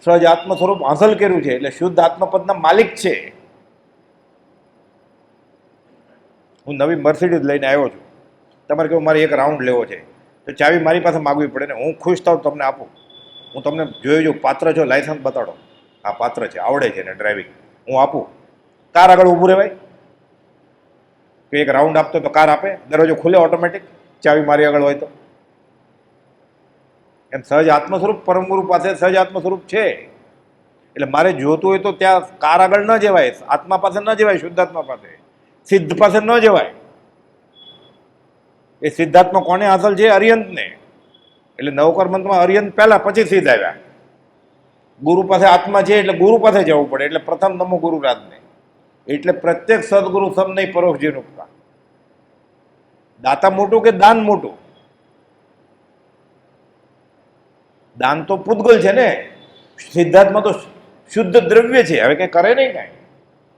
સહજ આત્મ સ્વરૂપ હાંસલ કર્યું છે, એટલે શુદ્ધ આત્મપદના માલિક છે. હું નવી મર્સિડીઝ લઈને આવ્યો છું, તમારે કેવું મારે એક રાઉન્ડ લેવો છે તો ચાવી મારી પાસે માગવી પડે ને હું ખુશ થાઉં તમને આપું. હું તમને જોઈ જો પાત્ર છો, લાયસન્સ બતાડો, આ પાત્ર છે, આવડે છે ને ડ્રાઇવિંગ, હું આપું. કાર આગળ ઊભું રહેવાય કે એક રાઉન્ડ આપતો તો કાર આપે? દરવાજો ખુલે ઓટોમેટિક ચાવી મારી આગળ હોય તો? એમ સહજ આત્મ સ્વરૂપ પરમગુરુ પાસે સહજ આત્મ સ્વરૂપ છે. એટલે મારે જોતું હોય તો ત્યાં કાર આગળ ન જવાય, આત્મા પાસે ન જવાય, શુદ્ધાત્મા પાસે, સિદ્ધ પાસે ન જવાય. એ સિદ્ધાત્મા કોને હાંસલ છે? અરિયંતને. એટલે નવકર મંત્રમાં અરિયંત પહેલા, પછી સિદ્ધ આવ્યા. ગુરુ પાસે આત્મા છે એટલે ગુરુ પાસે જવું પડે. એટલે પ્રથમ નમો ગુરુરાજને. એટલે પ્રત્યેક સદગુરુ સમ નહીં પરોક્ષ જીવન ઉપકાર. દાતા મોટું કે દાન મોટું? દાન તો પૂતગલ છે ને. સિદ્ધાર્થમાં તો શુદ્ધ દ્રવ્ય છે. હવે કઈ કરે નહીં, કાંઈ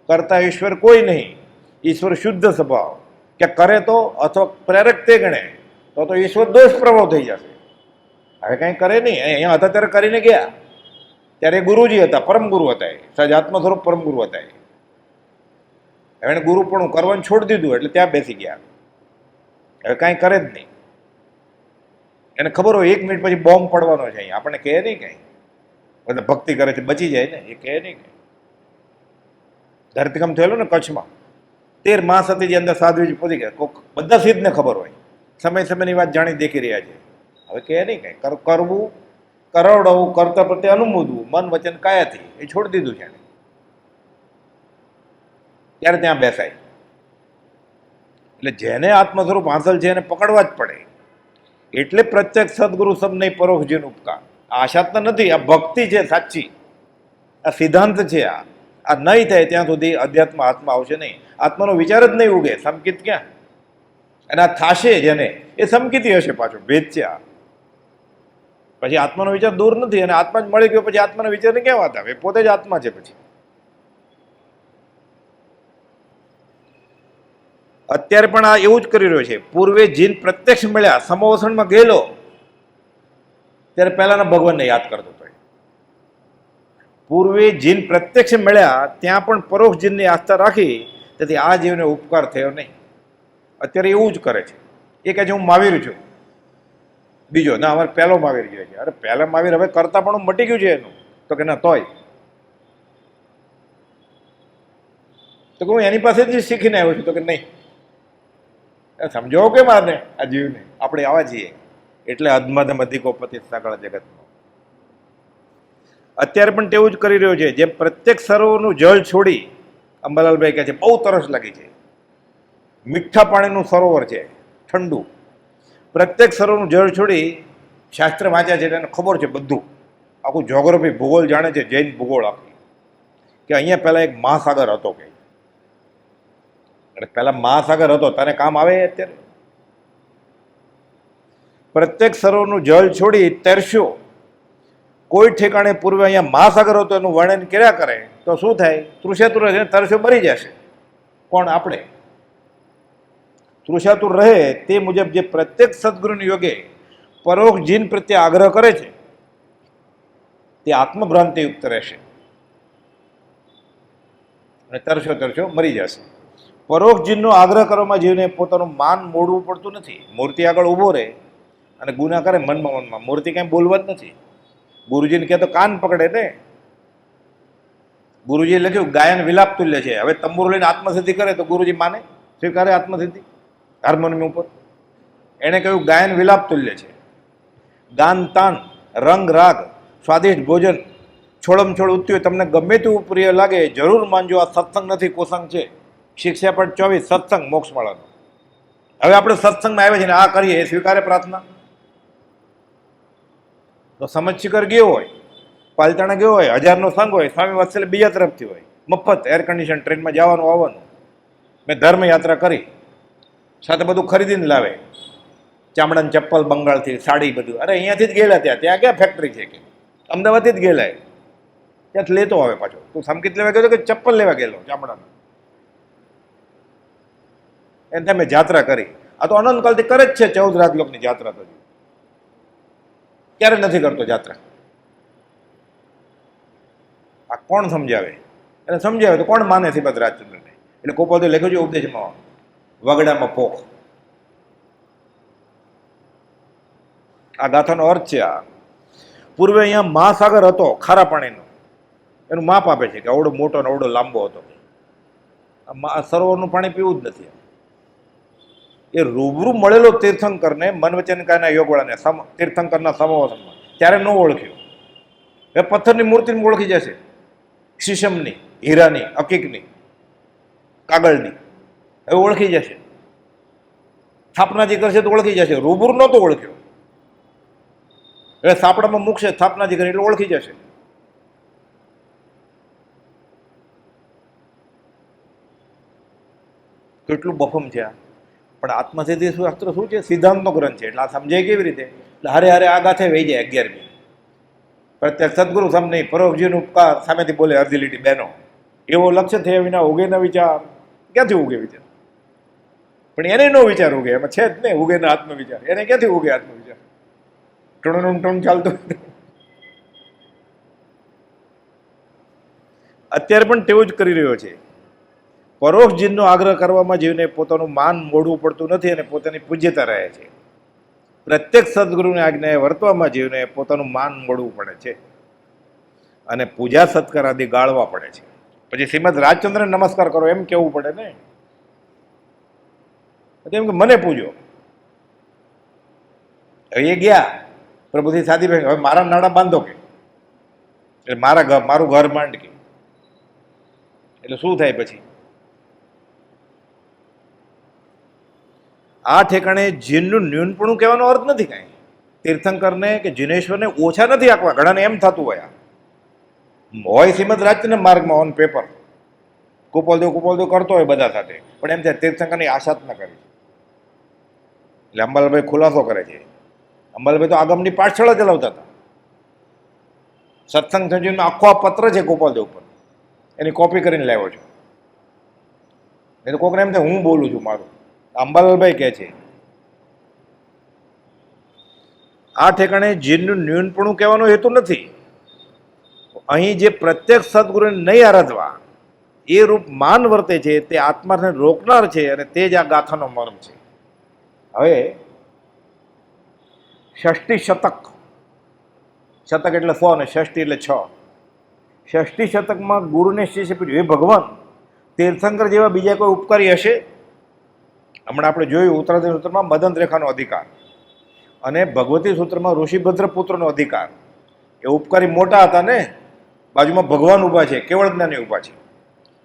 કરતા ઈશ્વર કોઈ નહીં. ઈશ્વર શુદ્ધ સ્વભાવ. કે કરે તો અથવા પ્રેરક તે ગણે તો ઈશ્વર દોષ પ્રભાવ થઈ જશે. હવે કઈ કરે નહીં. અહીંયા હતા ત્યારે કરીને ગયા, ત્યારે ગુરુજી હતા, પરમ ગુરુ હતા, સજાત્મ સ્વરૂપ પરમ ગુરુ હતા. હવે એને ગુરુ પણ કરવાનું છોડી દીધું એટલે ત્યાં બેસી ગયા. હવે કાંઈ કરે જ નહીં. એને ખબર હોય 1 મિનિટ પછી બોમ્બ પડવાનો છે. અહીંયા આપણને કહે નહીં કાંઈ. બધા ભક્તિ કરે છે બચી જાય ને, એ કહે નહીં કાંઈ. ધરતીકંપ થયેલું ને કચ્છમાં, 13 માસ હતી જે અંદર સાધ્વીજી પહોંચી ગયા. કોક બધા સિદ્ધને ખબર હોય, સમય સમયની વાત જાણી દેખી રહ્યા છે. હવે કહે નહીં કાંઈ. કરવું, કરાવડાવવું, કરતા પ્રત્યે અનુમોદવું, મન વચન કાયાથી, એ છોડી દીધું છે એને. ત્યારે ત્યાં બેસાય. એટલે જેને આત્મ સ્વરૂપ હાંસલ છે એને પકડવા જ પડે. એટલે પ્રત્યેક સદગુરુ સબ નહીં પરોક્ષ જીવન ઉપકાર. આ આશા તો નથી, આ ભક્તિ છે સાચી, આ સિદ્ધાંત છે. આ નહીં થાય ત્યાં સુધી અધ્યાત્મ આત્મા આવશે નહીં. આત્માનો વિચાર જ નહીં ઉગે. સમકિત ક્યાં? અને આ થાશે જેને, એ સમકિતી હશે. પાછો ભેદ છે આ. પછી આત્માનો વિચાર દૂર નથી, અને આત્મા જ મળી ગયો પછી આત્માના વિચારની ક્યાં વાત આવે? પોતે જ આત્મા છે. પછી અત્યારે પણ આ એવું જ કરી રહ્યો છે. પૂર્વે જીન પ્રત્યક્ષ મળ્યા, સમોવસણમાં ગયેલો ત્યારે પહેલાના ભગવાનને યાદ કરતો હતો. પૂર્વે જીન પ્રત્યક્ષ મળ્યા ત્યાં પણ પરોક્ષ જીનની આસ્થા રાખી, તેથી આ જીવને ઉપકાર થયો નહીં. અત્યારે એવું જ કરે છે. એ કહે છે હું મહાવીર છું. બીજો ના, અમારે પહેલો મહાવીર જોઈએ છે. અરે પહેલા મહાવીર હવે કરતા પણ મટી ગયું છે એનું. તો કે ના, તોય તો કે હું એની પાસે જ શીખીને આવ્યો છું. તો કે નહીં, સમજો કે મારને આ જીવને આપણે આવા છીએ. એટલે અધમધમ અધિકોપતિ સકળ જગતનો. અત્યારે પણ તેવું જ કરી રહ્યો છે. જેમ પ્રત્યેક સરોવરનું જળ છોડી, અંબાલાલભાઈ કહે છે બહુ તરસ લાગી છે, મીઠા પાણીનું સરોવર છે, ઠંડુ. પ્રત્યેક સરોવરનું જળ છોડી શાસ્ત્ર વાંચ્યા છે એટલે એને ખબર છે બધું, આખું જ્યોગ્રાફી ભૂગોળ જાણે છે, જૈન ભૂગોળ આખી. કે અહીંયા પહેલા એક મહાસાગર હતો. કે પહેલા મહાસાગર હતો, તને કામ આવે અત્યારે? પ્રત્યેક સરોવરનું જળ છોડી તરસ્યો. કોઈ ઠેકાણે પૂર્વે અહીંયા મહાસાગર હતો એનું વર્ણન કર્યા કરે તો શું થાય? તૃષાતુર રહે, તરસ્યો મરી જશે. કોણ? આપણે. તૃષાતુર રહે તે મુજબ જે પ્રત્યેક સદગુરુની યોગે પરોક્ષ જીન પ્રત્યે આગ્રહ કરે છે તે આત્મભ્રાંતિયુક્ત રહેશે અને તરસ્યો મરી જશે. પરોક્ષ જીનનો આગ્રહ કરવામાં જીવને પોતાનું માન મોડવું પડતું નથી. મૂર્તિ આગળ ઊભો રહે અને ગુના કરે મનમાં. મૂર્તિ કાંઈ બોલવા જ નથી. ગુરુજીને કહે તો કાન પકડે ને. ગુરુજીએ લખ્યું ગાયન વિલાપ તુલ્ય છે. હવે તંબુરો લઈને આત્મસિદ્ધિ કરે તો ગુરુજી માને? સ્વીકારે આત્મસિદ્ધિ હાર્મોનિયમ ઉપર? એણે કહ્યું ગાયન વિલાપ તુલ્ય છે. ગાન તાન, રંગ રાગ, સ્વાદિષ્ટ ભોજન, છોડમ છોડ ઉત્યું તમને ગમે તેવું પ્રિય લાગે જરૂર માનજો. આ સત્સંગ નથી, કુસંગ છે. શિક્ષાપટ 24 સત્સંગ મોક્ષમાળાનો. હવે આપણે સત્સંગમાં આવ્યા છીએ ને આ કરીએ, એ સ્વીકારે પ્રાર્થના? તો સમજ શિખર ગયો હોય, પાલતાણા ગયો હોય, 1000નો સંઘ હોય, સ્વામી વાત્સલ્ય બીજા તરફથી હોય, મફત એર કન્ડિશન ટ્રેનમાં જવાનું આવવાનું. મેં ધર્મ યાત્રા કરી, સાથે બધું ખરીદીને લાવે, ચામડાની ચપ્પલ બંગાળથી, સાડી બધું. અરે અહીંયાથી જ ગયેલા, ત્યાં ક્યાં ફેક્ટરી છે? કે અમદાવાદથી જ ગયેલા, ત્યાંથી લેતો આવે પાછો. તું સંકેત લેવા ગયો કે ચપ્પલ લેવા ગયેલો ચામડાના? એને તમે જાત્રા કરી. આ તો અનંતકાલથી કરે જ છે 14 રાજલોકની જાત્રા. તો ક્યારે નથી કરતો જાત્રા? આ કોણ સમજાવે? એને સમજાવે તો કોણ માને? શ્રીમદ રાજચંદ્રને. એટલે કોપોદે લખ્યું છે ઉપદેશમાં, વગડામાં પોખ. આ ગાથાનો અર્થ છે આ. પૂર્વે અહીંયા મહાસાગર હતો ખારા પાણીનો, એનું માપ આપે છે કે અવડો મોટો ને અવડો લાંબો હતો. આ સરોવરનું પાણી પીવું જ નથી. એ રૂબરૂ મળેલો તીર્થંકરને મન વચન કાયના યોગવાળાને તીર્થંકરના સમાવનમાં ત્યારે ન ઓળખ્યો. એ પથ્થરની મૂર્તિને ઓળખી જશે, શીશમની, હીરાની, અકીકની, કાગળની, હવે ઓળખી જશે. સ્થાપનાજી કરશે તો ઓળખી જશે. રૂબરૂ નહોતો ઓળખ્યો, એટલે સાપડામાં મૂકશે સ્થાપનાજી કરી એટલે ઓળખી જશે. કેટલું બફમ છે આ. પણ આત્મસિદ્ધિ શાસ્ત્ર શું છે? સિદ્ધાંતનો ગ્રંથ છે. એટલે આ સમજાય કેવી રીતે? એટલે હારે હારે આ ગાથે વહી જાય 11મી. પણ ત્યાં સદગુરુ સામે નહીં, પરોક્ષજીનો ઉપકાર સામેથી બોલે અડધી લીટી બેનો. એવો લક્ષ્ય થયા વિના ઉગે ન વિચાર. ક્યાંથી ઉગે વિચાર? પણ એને નો વિચાર ઉગે, એમાં છે જ ને ઉગે ના આત્મવિચાર. એને ક્યાંથી ઉગે આત્મવિચાર? ટોણનું ટોણ ચાલતું. અત્યારે પણ તેવું જ કરી રહ્યો છે. પરોક્ષ જીનનો આગ્રહ કરવામાં જીવને પોતાનું માન મોડવું પડતું નથી અને પોતાની પૂજ્યતા રહે છે. પ્રત્યેક સદગુરુની આજ્ઞાએ વર્તવામાં જીવને પોતાનું માન મોડવું પડે છે અને પૂજા સત્કાર આદિ ગાળવા પડે છે. પછી શ્રીમદ રાજચંદ્રને નમસ્કાર કરો એમ કેવું પડે ને. એમ કે મને પૂજો. હવે એ ગયા પ્રભુથી સાદી ભાઈ, હવે મારા નાડા બાંધો કે, એટલે મારું ઘર માંડ કે. એટલે શું થાય પછી? આ ઠેકાણે જીનનું ન્યૂનપણું કહેવાનો અર્થ નથી કાંઈ. તીર્થંકરને કે જીનેશ્વરને ઓછા નથી આંકવા. ઘણાને એમ થતું હોય શ્રીમદ રાજચંદ્ર માર્ગમાં ઓન પેપર કુપોલદેવ કરતો હોય બધા સાથે, પણ એમ થાય તીર્થંકરની આશા જ ન કરી. એટલે અંબાલાલભાઈ ખુલાસો કરે છે. અંબાલાલભાઈ તો આગમની પાઠશાળા ચલાવતા હતા. સત્સંગ સંજીવનો આખો આ પત્ર છે ગોપાલદેવ ઉપર, એની કોપી કરીને લાવ્યો છું. એ તો કોકને એમ થાય હું બોલું છું મારું. અંબાલાલભાઈ કહે છે આ ઠેકાણે જીનનું ન્યૂનપણું કહેવાનો હેતુ નથી. અહીં જે પ્રત્યેક સદગુરુને નહીં આરાધવા એ રૂપ માન વર્તે છે તે આત્માને રોકનાર છે અને તે જ આ ગાથાનો મર્મ છે. હવે ષષ્ઠી શતક, શતક એટલે 100 અને ષષ્ઠી એટલે 6. ષષ્ઠી શતકમાં ગુરુને શિષ્ય પૂછ્યું, હે ભગવાન, તીર્થંકર જેવા બીજા કોઈ ઉપકારી હશે? હમણાં આપણે જોયું ઉત્તરાધીન સૂત્રમાં મદન રેખાનો અધિકાર અને ભગવતી સૂત્રમાં ઋષિભદ્ર પુત્રનો અધિકાર. એ ઉપકારી મોટા હતા ને. બાજુમાં ભગવાન ઊભા છે, કેવળ જ્ઞાની ઊભા છે.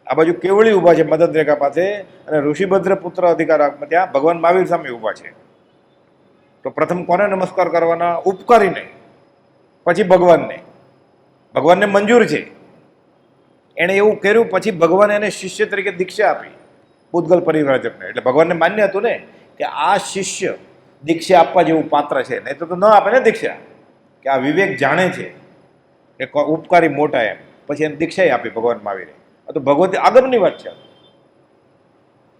આ બાજુ કેવળી ઊભા છે મદન રેખા પાસે, અને ઋષિભદ્ર પુત્ર અધિકાર ત્યાં ભગવાન મહાવીર સામે ઊભા છે. તો પ્રથમ કોને નમસ્કાર કરવાના? ઉપકારીને, પછી ભગવાનને. ભગવાનને મંજૂર છે, એણે એવું કર્યું, પછી ભગવાને એને શિષ્ય તરીકે દીક્ષા આપી પૂતગલ પરિવ્રાજકને. એટલે ભગવાનને માન્ય હતું ને કે આ શિષ્ય દીક્ષા આપવા જેવું પાત્ર છે, નહીં તો ન આપે ને દીક્ષા. કે આ વિવેક જાણે છે કે ઉપકારી મોટા એમ, પછી એને દીક્ષા આપી ભગવાન મહાવીરે. આ તો ભગવતી આગમની વાત છે.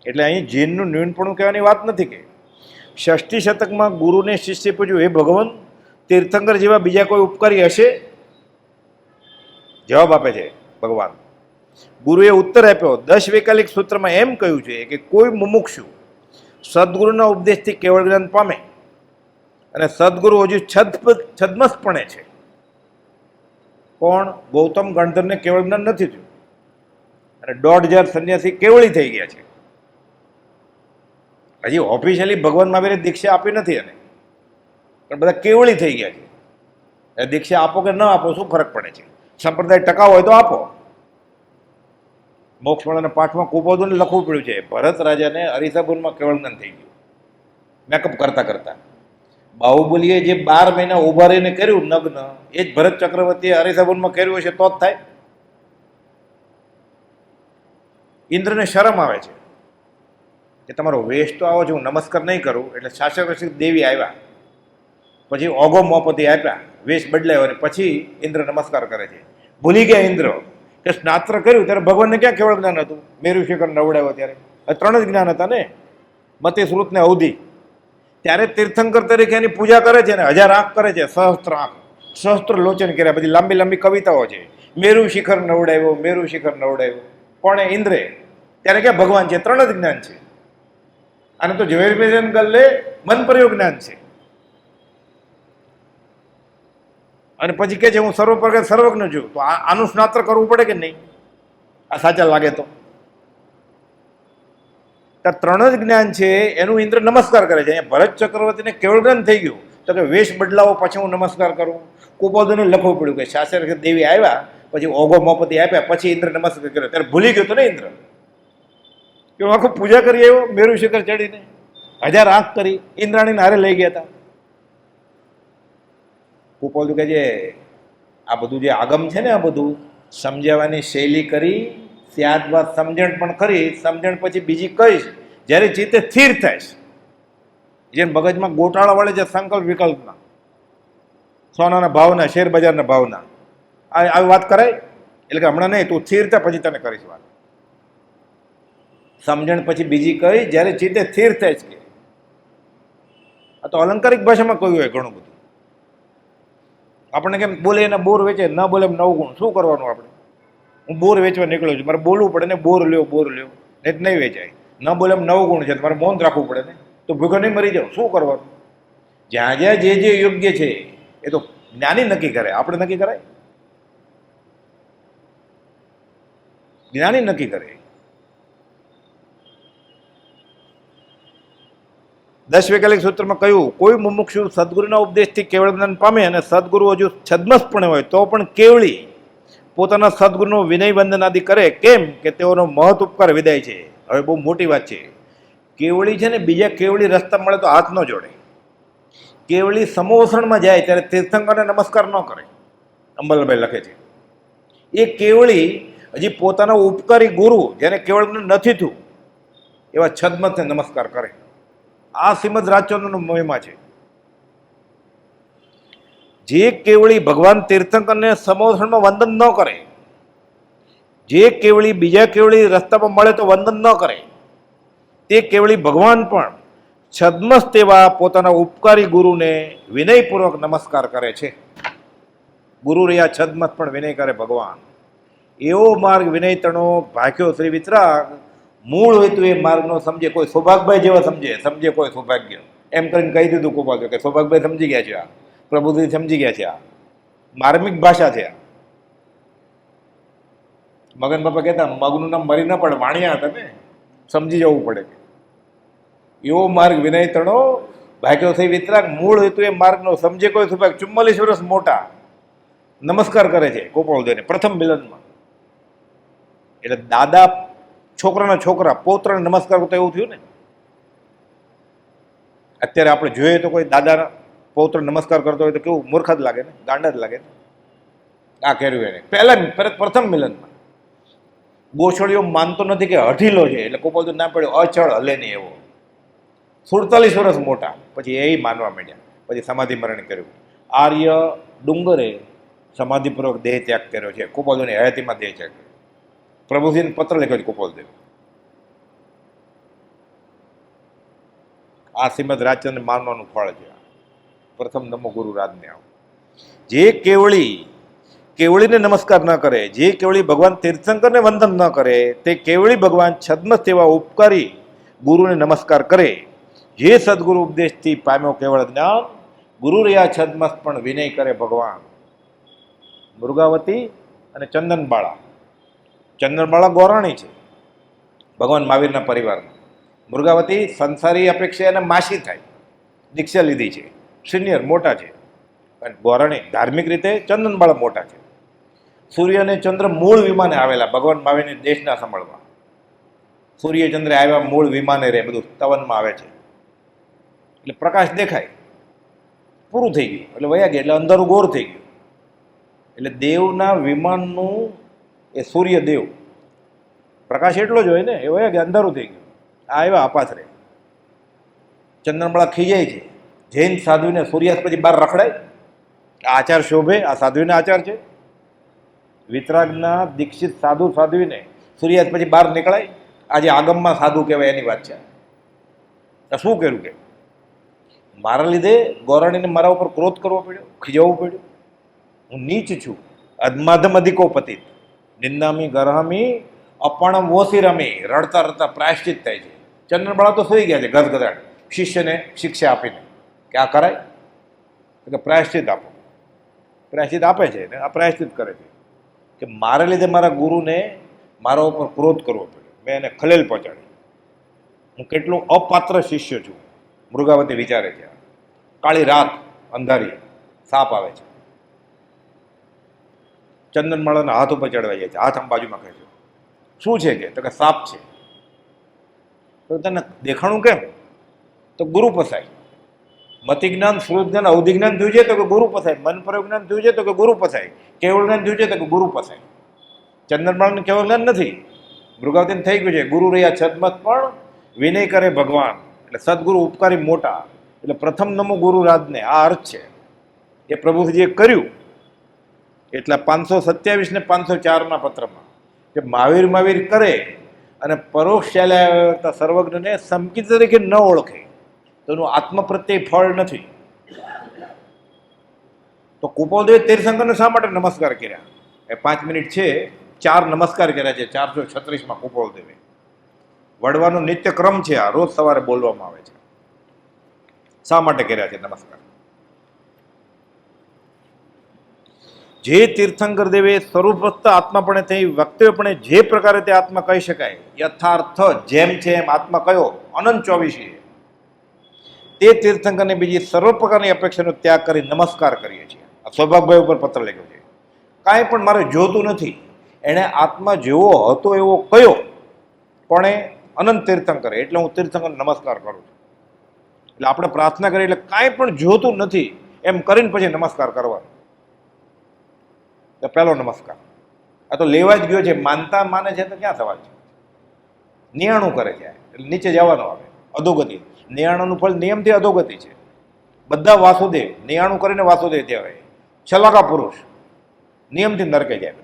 એટલે અહીં જીનનું ન્યૂનપણું કહેવાની વાત નથી. કે ષષ્ઠી શતકમાં ગુરુને શિષ્ય પૂછ્યું, હે ભગવાન, તીર્થંકર જેવા બીજા કોઈ ઉપકારી હશે? જવાબ આપે છે ભગવાન. ગુરુએ ઉત્તર આપ્યો, 10 વૈકાલિક સૂત્રમાં એમ કહ્યું છે કે કોઈ મુમુક્ષુ સદગુરુના ઉપદેશથી કેવળ જ્ઞાન પામે અને સદગુરુ હજુ છદ્મસપણે છે. પણ ગૌતમ ગણધરને કેવળ જ્ઞાન નથી થયું અને 1,500 સંન્યાસી કેવળી થઈ ગયા છે. હજી ઓફિશિયલી ભગવાન મહાવીરે દીક્ષા આપી નથી એને, પણ બધા કેવળી થઈ ગયા છે. એ દીક્ષા આપો કે ન આપો શું ફરક પડે છે? સંપ્રદાય ટકાવ હોય તો આપો. મોક્ષવાળાના પાઠમાં કુપોદોને લખવું પડ્યું છે, ભરત રાજાને અરીસાપુરમાં કેવળ જ્ઞાન થઈ ગયું મેકઅપ કરતા કરતા. બાહુબલીએ જે 12 મહિના ઉભા રહીને કર્યું નગ્ન, એ જ ભરત ચક્રવર્તીએ અરીસાપુરમાં કર્યું હશે તો જ થાય. ઇન્દ્રને શરમ આવે છે કે તમારો વેશ તો આવો છે, હું નમસ્કાર નહીં કરું. એટલે શાસક દેવી આવ્યા, પછી ઓઘો મોપતિ આપ્યા, વેશ બદલાયો અને પછી ઇન્દ્ર નમસ્કાર કરે છે. ભૂલી ગયા ઇન્દ્ર કે સ્નાત્ર કર્યું ત્યારે ભગવાનને ક્યાં કેવળ જ્ઞાન હતું? મેરુ શિખર નવડાવ્યો ત્યારે 3 જ જ્ઞાન હતા ને, મતિ શ્રુત ને અવધિ. ત્યારે તીર્થંકર તરીકે એની પૂજા કરે છે ને 1000 આંખ કરે છે, સહસ્ત્ર આંખ, સહસ્ત્ર લોચન કર્યા, બધી લાંબી લાંબી કવિતાઓ છે. મેરુ શિખર નવડાવ્યો, મેરુ શિખર નવડાવ્યો. કોણે? ઇન્દ્રે. ત્યારે ક્યાં ભગવાન છે? 3 જ જ્ઞાન છે. આને તો ઝવેરભાઈ ગલ્લે મન પ્રયોગ જ્ઞાન છે. અને પછી કહે છે હું સર્વપ્રકાર સર્વજ્ઞ છું, તો આનું સ્નાત્ર કરવું પડે કે નહીં? આ સાચા લાગે તો ત્રણ જ જ્ઞાન છે એનું ઇન્દ્ર નમસ્કાર કરે છે. અહીંયા ભરત ચક્રવર્તીને કેવળ જ્ઞાન થઈ ગયું તો કે વેશ બદલાવો પછી હું નમસ્કાર કરું. કુપોદને લખવું પડ્યું કે શાસર દેવી આવ્યા પછી ઓઘો મોપતિ આપ્યા પછી ઇન્દ્ર નમસ્કાર કર્યો. ત્યારે ભૂલી ગયો તો ને ઇન્દ્ર કે હું આખું પૂજા કરી આવ્યો મેરુ શિખર ચડીને, 1000 આંખ કરી, ઇન્દ્રાણીને હારે લઈ ગયા હતા. કુપોદ કે જે આ બધું જે આગમ છે ને આ બધું સમજાવવાની શૈલી કરી, ત્યાર બાદ સમજણ પણ કરી, સમજણ પછી બીજી કહીશ જ્યારે ચિત્તે સ્થિર થાય, જેમ મગજમાં ગોટાળા વળે છે સંકલ્પ વિકલ્પના, સોનાના ભાવના, શેર બજારના ભાવના, આવી વાત કરાય એટલે કે હમણાં નહીં, તું સ્થિર થાય પછી તને કરીશ વાત. સમજણ પછી બીજી કઈ જ્યારે ચિત્તે સ્થિર થાય છે. આ તો અલંકારિક ભાષામાં કહ્યું હોય ઘણું બધું. આપણને કેમ બોલે એના બોર વેચે, ન બોલે એમ 9 ગુણ. શું કરવાનું આપણે? હું બોર વેચવા નીકળ્યો છું, મારે બોલવું પડે ને, બોર લ્યો નહીં નહીં વેચાય. ન બોલે એમ 9 ગુણ છે, મારે મૌન રાખવું પડે ને, તો ભૂખો નહીં મરી જાવ. શું કરવાનું? જ્યાં જ્યાં જે યોગ્ય છે એ તો જ્ઞાની નક્કી કરે, આપણે નક્કી કરાય? જ્ઞાની નક્કી કરે. 10 વૈકલ્પિક સૂત્રમાં કહ્યું કોઈ મુમુક્ષુ સદગુરુના ઉપદેશથી કેવળ જ્ઞાન પામે અને સદગુરુ હજુ છદ્મસ્પણે હોય તો પણ કેવળી પોતાના સદગુરુનો વિનય વંદન આદિ કરે. કેમ કે તેઓનો મહત ઉપકાર વિદાય છે. હવે બહુ મોટી વાત છે. કેવળી છે ને બીજા કેવળી રસ્તા મળે તો હાથ ન જોડે. કેવળી સમોસણમાં જાય ત્યારે તીર્થંકરને નમસ્કાર ન કરે. અંબલભાઈ લખે છે એ કેવળી હજી પોતાના ઉપકારી ગુરુ જેને કેવળ નથી થયું એવા છદ્મસને નમસ્કાર કરે. આ શ્રીમદ રાજચંદ્રનો મહિમા છે. જે કેવળી ભગવાન તીર્થંકરને સમોસણમાં વંદન ન કરે, જે કેવળી બીજા કેવળી રસ્તામાં મળે તો વંદન ન કરે, તે કેવળી ભગવાન પણ છદ્મસ તેવા પોતાના ઉપકારી ગુરુને વિનયપૂર્વક નમસ્કાર કરે છે. ગુરુ રહ્યા છદ્મસ પણ વિનય કરે ભગવાન. એવો માર્ગ વિનયતણો ભાખ્યો શ્રી વિતરાગ, મૂળ હોય તો એ માર્ગ નો સમજે. કોઈ સૌભાગભાઈ જેવા સમજે કોઈ સૌભાગ્ય, એમ કરીને કહી દીધું કુપાલ કે સૌભાગભાઈ સમજી ગયા છે, આ પ્રભુજી સમજી ગયા છે. આ માર્મિક ભાષા છે. આ મગન બાપા કહેતા મગનું નામ મરી ન પડે, વાણિયા હતા ને, સમજી જવું પડે. એવો માર્ગ વિનયતણો ભાગ્યો થઈ વિતરાગ, મૂળ હોય તો એ માર્ગનો સમજે કોઈ સૌભાગ્ય. 44 વર્ષ મોટા નમસ્કાર કરે છે ગોપાલદેવને પ્રથમ મિલનમાં. એટલે દાદા છોકરાના છોકરા પૌત્રને નમસ્કાર કરતા એવું થયું ને. અત્યારે આપણે જોઈએ તો કોઈ દાદાના પૌત્ર નમસ્કાર કરતો હોય તો કેવું મૂર્ખ જ લાગે ને, ગાંડા જ લાગે ને. આ કર્યું એને પ્રથમ મિલનમાં. ગોછડીઓ માનતો નથી કે હઠીલો છે એટલે ગોપાલદેવ ના પડ્યો અચળ હલે નહીં એવો. 47 વર્ષ મોટા પછી એ માનવા માંડ્યા. પછી સમાધિ મરણ કર્યું. આર્ય ડુંગરે સમાધિપૂર્વક દેહ ત્યાગ કર્યો છે. ગોપાલદેવની હયાતીમાં દેહ ત્યાગ કર્યો. પ્રભુજીને પત્ર લખ્યો છે ગોપાલદેવ. આ શ્રીમદ રાજચંદ્ર માનવાનું ફળ છે. પ્રથમ નમો ગુરુ રાજને આવો. જે કેવળીને નમસ્કાર ન કરે, જે કેવળી ભગવાન તીર્થંકરને વંદન ન કરે, તે કેવળી ભગવાન છદ્મસ તેવા ઉપકારી ગુરુને નમસ્કાર કરે. જે સદગુરુ ઉપદેશથી પામ્યો કેવળ જ્ઞાન, ગુરુ રહ્યા છદ્મસ પણ વિનય કરે ભગવાન. મૃગાવતી અને ચંદનબાળા. ચંદનબાળા ગોરાણી છે ભગવાન મહાવીરના પરિવારમાં. મૃગાવતી સંસારી અપેક્ષા એને માસી થાય, દીક્ષા લીધી છે, સિનિયર મોટા છે. અને ગોરાણી ધાર્મિક રીતે ચંદનબાળા મોટા છે. સૂર્ય અને ચંદ્ર મૂળ વિમાને આવેલા ભગવાન મહાવીરની દેશના સંભાળવા. સૂર્ય ચંદ્ર આવ્યા મૂળ વિમાને રહે, બધું તવનમાં આવે છે એટલે પ્રકાશ દેખાય. પૂરું થઈ ગયું એટલે વયા ગયા એટલે અંધારું ગોર થઈ ગયું. એટલે દેવના વિમાનનું એ સૂર્યદેવ પ્રકાશ એટલો જ હોય ને, એ વયા ગયા અંધારું થઈ ગયું. આ આવ્યા અપાથરે. ચંદ્રબાળા ખીજાય છે. જૈન સાધુને સૂર્યાસ્ત પછી બહાર રખડાય. આ આચાર શોભે? આ સાધુને આચાર છે? વિતરાગના દીક્ષિત સાધુને સૂર્યાસ્ત પછી બહાર નીકળાય? આજે આગમમાં સાધુ કહેવાય એની વાત છે. શું કર્યું કે મારા લીધે ગોરાણીને મારા ઉપર ક્રોધ કરવો પડ્યો, ખીજવવું પડ્યું? હું નીચ છું, અધમાધમ અધિકો પતિત, નિંદામી ગરહામી અપણમ વોસીરમી. રડતા રડતા પ્રાયશ્ચિત થાય છે. ચંદ્રબાળા તો સુઈ ગયા છે ગદગદાટ, શિષ્યને શિક્ષા આપીને કે આ કરાય કે પ્રાયશ્ચિત આપો. પ્રાયશ્ચિત આપે છે ને આ પ્રાયશ્ચિત કરે છે કે મારા લીધે મારા ગુરુને મારા ઉપર ક્રોધ કરવો પડ્યો, મેં એને ખલેલ પહોંચાડી, હું કેટલું અપાત્ર શિષ્ય છું. મૃગાવતી વિચારે છે. કાળી રાત અંધારી, સાપ આવે છે, ચંદનમાળાના હાથ ઉપર ચડવા જાય છે, હાથ આમ બાજુમાં કહે છે, શું છે કે? તો કે સાપ છે. તો તને દેખાણું કેમ? તો ગુરુ પસાય. મતિ જ્ઞાન, શ્રુત જ્ઞાન, અવધિ જ્ઞાન થયું છે તો કે ગુરુ પસાય, મન પ્રયોગ જ્ઞાન થયું છે તો કે ગુરુ પસાય, કેવળ જ્ઞાન થયું છે તો કે ગુરુ પસાય. ચંદનમાળાનું કેવળ જ્ઞાન નથી, મૃગાવતીને થઈ ગયું છે. ગુરુ રહ્યા છદમત પણ વિનય કરે ભગવાન, એટલે સદગુરુ ઉપકારી મોટા. એટલે પ્રથમ નમો ગુરુ રાજને આ અર્થ છે એ પ્રભુજીએ કર્યું. એટલે 527 ને 504 પત્રમાં કે મહાવીર મહાવીર કરે અને પરોક્ષ ચાલ્યા સર્વજ્ઞને સમકિત તરીકે ન ઓળખે તો એનું આત્મ પ્રત્યે ફળ નથી. તો કુપોલદેવે તીર્થંકરને શા માટે નમસ્કાર કર્યા? એ 5 મિનિટ છે, 4 નમસ્કાર કર્યા છે 436 કુપોલદેવે. વડવાનો નિત્ય ક્રમ છે, આ રોજ સવારે બોલવામાં આવે છે. શા માટે કર્યા છે નમસ્કાર? જે તીર્થંકર દેવે સ્વરૂપસ્થ આત્માપણે થઈ વક્તવ્યપણે જે પ્રકારે તે આત્મા કહી શકાય, યથાર્થ જેમ છે એમ આત્મા કયો અનંત 24, તે તીર્થંકરને બીજી સર્વ પ્રકારની અપેક્ષાનો ત્યાગ કરી નમસ્કાર કરીએ છીએ. આ સૌભાગભાઈ ઉપર પત્ર લખ્યો છે. કાંઈ પણ મારે જોતું નથી, એણે આત્મા જેવો હતો એવો કયો, પણ એ અનંત તીર્થંકર, એટલે હું તીર્થંકરને નમસ્કાર કરું છું. એટલે આપણે પ્રાર્થના કરીએ એટલે કાંઈ પણ જોતું નથી એમ કરીને પછી નમસ્કાર કરવાનો. તો પહેલો નમસ્કાર. આ તો લેવા જ ગયો છે, માનતા માને છે તો ક્યાં સવાલ છે? નિયાણું કરે છે એટલે નીચે જવાનો આવે, અધોગતિ. નિયાણુનું ફળ નિયમથી અધોગતિ છે. બધા વાસુદેવ નિયાણું કરીને વાસુદેવ કહેવાય. છલાકા પુરુષ નિયમથી નરકે જાય.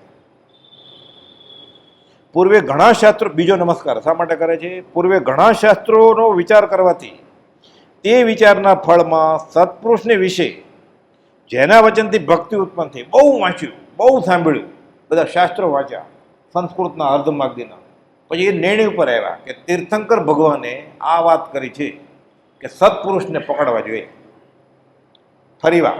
પૂર્વે ઘણા શાસ્ત્રો, બીજો નમસ્કાર શા માટે કરે છે? પૂર્વે ઘણા શાસ્ત્રોનો વિચાર કરવાથી તે વિચારના ફળમાં સત્પુરુષને વિશે જેના વચનથી ભક્તિ ઉત્પન્ન થઈ. બહુ વાંચ્યું, બહુ સાંભળ્યું, બધા શાસ્ત્રો વાંચ્યા સંસ્કૃતના અર્ધમાર્ગીના, પછી એ નિર્ણય ઉપર આવ્યા કે તીર્થંકર ભગવાને આ વાત કરી છે કે સત્પુરુષને પકડવા જોઈએ. ફરીવાર,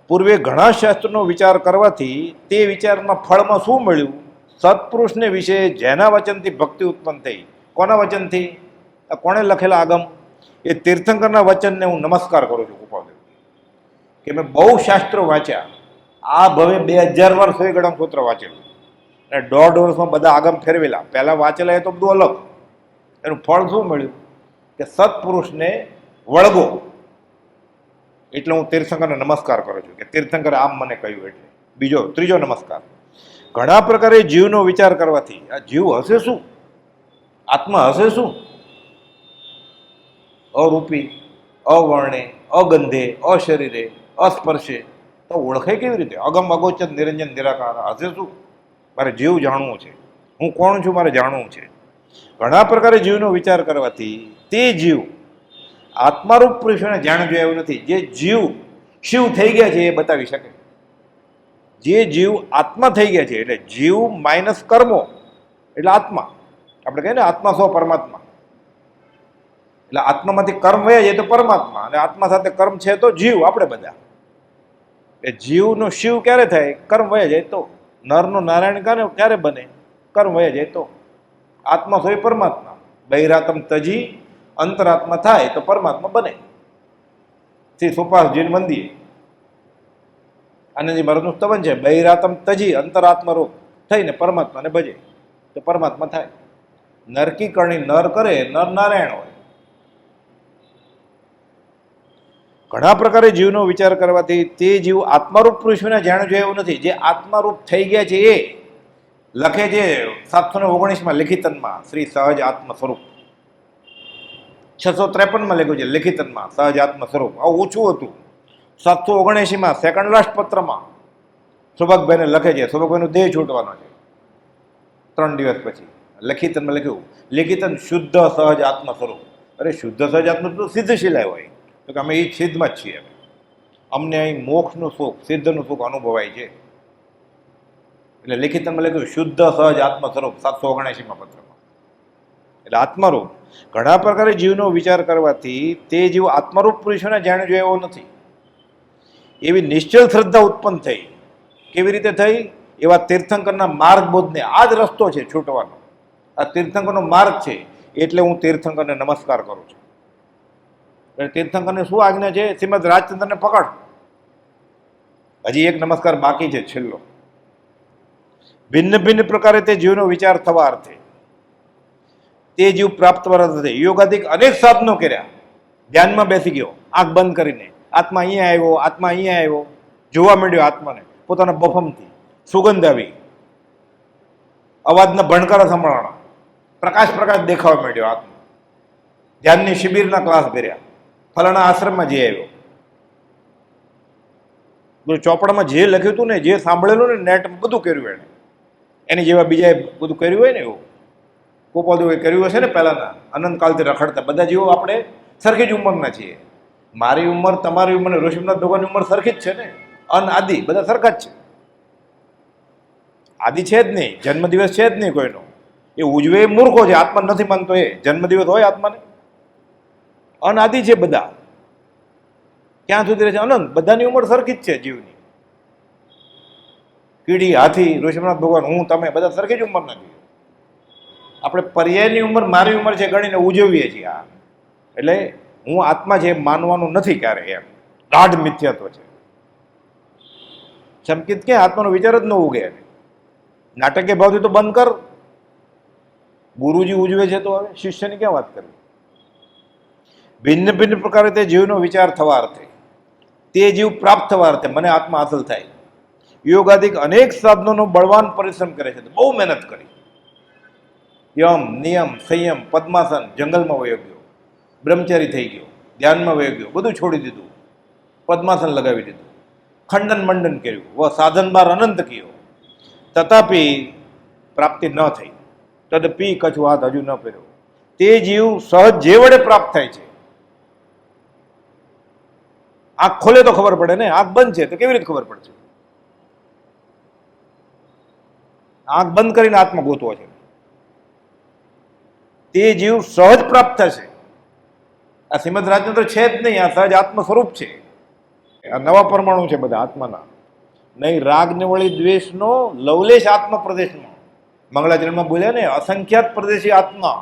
પૂર્વે ઘણા શાસ્ત્રોનો વિચાર કરવાથી તે વિચારમાં ફળમાં શું મળ્યું? સત્પુરુષને વિશે જેના વચનથી ભક્તિ ઉત્પન્ન થઈ. કોના વચનથી? કોણે લખેલા આગમ? એ તીર્થંકરના વચનને હું નમસ્કાર કરું છું કૃપાદેવ, કે મેં બહુ શાસ્ત્રો વાંચ્યા. આ ભવે 2000 વર્ષ હોય ગણમ સૂત્ર વાંચેલું અને 1.5 વર્ષમાં બધા આગમ ફેરવેલા. પહેલાં વાંચેલા એ તો બધું અલગ. એનું ફળ શું મળ્યું? કે સત્પુરુષને વળગો. એટલે હું તીર્થંકરને નમસ્કાર કરું છું કે તીર્થંકરે આમ મને કહ્યું. એટલે ત્રીજો નમસ્કાર. ઘણા પ્રકારે જીવનો વિચાર કરવાથી આ જીવ હશે શું? આત્મા હશે શું? અરૂપી, અવર્ણે, અગંધે, અશરીરે, અસ્પર્શે, તો ઓળખે કેવી રીતે? અગમ અગોચર નિરંજન નિરાકાર હશે શું? મારે જીવ જાણવું છે. હું કોણ છું મારે જાણવું છે. ઘણા પ્રકારે જીવનો વિચાર કરવાથી તે જીવ આત્મારૂપ પુરુષોને જાણજો એવું નથી. જે જીવ શિવ થઈ ગયા છે એ બતાવી શકે. જે જીવ આત્મા થઈ ગયા છે, એટલે જીવ માઇનસ કર્મો એટલે આત્મા. આપણે કહીએ ને આત્મા સ્વ પરમાત્મા. એટલે આત્મામાંથી કર્મ વહે જાય તો પરમાત્મા, અને આત્મા સાથે કર્મ છે તો જીવ, આપણે બધા. એ જીવનો શિવ ક્યારે થાય? કર્મ વહે જાય તો. નરનો નારાયણ ક્યારે બને? કર્મ વહે જાય તો. આત્મા સ્વ પરમાત્મા. બહિરાત્મ તજી અંતરાત્મા થાય તો પરમાત્મા બને. શ્રી સુપાસજી મંદિર આનંદજી મહારાજનું સ્તવન છે, બહિરાત્મ તજી અંતરાત્મા રૂપ થઈને પરમાત્માને ભજે તો પરમાત્મા થાય. નરકી કરણી નર કરે, નર નારાયણ હોય. ઘણા પ્રકારે જીવનો વિચાર કરવાથી તે જીવ આત્મારૂપ પુરુષોને જાણજો એવું નથી. જે આત્મારૂપ થઈ ગયા છે એ લખે છે 719 લિખિતનમાં શ્રી સહજ આત્મ સ્વરૂપ. 653 લખ્યું છે લિખિતનમાં સહજ આત્મ સ્વરૂપ. આવું ઓછું હતું. 779 સેકન્ડ લાસ્ટ પત્રમાં સૌભાગભાઈને લખે છે. સૌભાગભાઈનો દેહ છૂટવાનો છે 3 દિવસ પછી. લિખિતનમાં લખ્યું, લિખિતન શુદ્ધ સહજ આત્મ સ્વરૂપ. અરે શુદ્ધ સહજ આત્મ સ્વરૂપ સિદ્ધ શિલાય હોય તો કે અમે એ સિદ્ધમાં જ છીએ. અમને અહીં મોક્ષનું સુખ, સિદ્ધનું સુખ અનુભવાય છે. એટલે લિખિતમાં લખ્યું શુદ્ધ સહજ આત્મ સ્વરૂપ 779 પત્રમાં. એટલે આત્મારૂપ. ઘણા પ્રકારે જીવનો વિચાર કરવાથી તે જીવ આત્મારૂપ પુરુષોને જાણજો એવો નથી. એવી નિશ્ચલ શ્રદ્ધા ઉત્પન્ન થઈ. કેવી રીતે થઈ? એવા તીર્થંકરના માર્ગબોધને આ જ રસ્તો છે છૂટવાનો. આ તીર્થંકરનો માર્ગ છે, એટલે હું તીર્થંકરને નમસ્કાર કરું છું. એટલે તીર્થંકરને શું આજ્ઞા છે? શ્રીમદ રાજચંદ્રને પકડ. હજી એક નમસ્કાર બાકી છે, છેલ્લો. ભિન્ન ભિન્ન પ્રકારે તે જીવનો વિચાર થવા અર્થે તે જીવ પ્રાપ્ત અર્થે યોગાધિક અનેક સાધનો કર્યા. ધ્યાનમાં બેસી ગયો, આંખ બંધ કરીને. આત્મા અહીંયા આવ્યો, આત્મા અહીંયા આવ્યો, જોવા માંડ્યો આત્માને પોતાના બફમથી. સુગંધ આવી, અવાજના ભણકારા સંભળાણા, પ્રકાશ પ્રકાશ દેખાવા માંડ્યો આત્મા. ધ્યાનની શિબિરના ક્લાસ ભર્યા, ફલાણા આશ્રમમાં જઈ આવ્યો. ચોપડામાં જે લખ્યું હતું ને, જે સાંભળેલું ને, નેટ બધું કર્યું એને. એની જેવા બીજાએ બધું કર્યું હોય ને એવું ગોપાલદેવે કર્યું હશે ને પહેલાના અનંતકાલથી રખડતા. બધા જીવો આપણે સરખી જ ઉંમરના છીએ. મારી ઉંમર, તમારી ઉંમર, ઋષિનાથ ભગવાનની ઉંમર સરખી જ છે ને. આદિ બધા સરખા જ છે. આદિ છે જ નહીં, જન્મદિવસ છે જ નહીં કોઈનો. એ ઉજવે એ મૂર્ખો છે, આત્મા નથી માનતો એ. જન્મદિવસ હોય આત્માને? અનાદિ છે બધા. ક્યાં સુધી રહે છે? અનંત. બધાની ઉંમર સરખી જ છે જીવની. કીડી, હાથી, ઋષિનાથ ભગવાન, હું, તમે બધા સરખી જ ઉંમરના છીએ. આપણે પર્યાયની ઉંમર મારી ઉંમર છે ગણીને ઉજવીએ છીએ. આ એટલે હું આત્મા છે માનવાનું નથી ક્યારે. એમ ગાઢ મિથ્યાત્વ છે. ચમકિત ક્યાં? આત્માનો વિચાર જ ન ઉગે. નાટકીય ભાવથી તો બંધ કર. ગુરુજી ઉજવે છે તો હવે શિષ્યની ક્યાં વાત કરવી? ભિન્ન ભિન્ન પ્રકારે તે જીવનો વિચાર થવા અર્થે તે જીવ પ્રાપ્ત થવા અર્થે મને આત્મા હાંસલ થાય. યોગાધિક અનેક સાધનોનો બળવાન પરિશ્રમ કરે છે. બહુ મહેનત કરી. યમ, નિયમ, સંયમ, પદ્માસન, જંગલમાં વયો ગયો, બ્રહ્મચારી થઈ ગયો, ધ્યાનમાં વયો ગયો, બધું છોડી દીધું, પદ્માસન લગાવી દીધું, ખંડન મંડન કર્યું, વ સાધન બાર અનંત કયો, તથાપી પ્રાપ્તિ ન થઈ. તદપી કછું હાથ હજુ ન પહેર્યો. તે જીવ સહજ જે વડે પ્રાપ્ત થાય છે. આંખ ખોલે તો ખબર પડે ને, આંખ બંધ છે તો કેવી રીતે ખબર પડશે? આંખ બંધ કરીને આત્મા ગોતવો છે. તે જીવ સહજ પ્રાપ્ત થશે. આ શ્રીમદ રાજચંદ્ર છે જ નહીં, આ સહજ આત્મ સ્વરૂપ છે. આ નવા પરમાણુ છે બધા આત્માના. નહીં રાગ ને વળી દ્વેષનો લવલેશ આત્મ પ્રદેશમાં. મંગળાચરણમાં બોલ્યા ને, અસંખ્યાત પ્રદેશી આત્મા.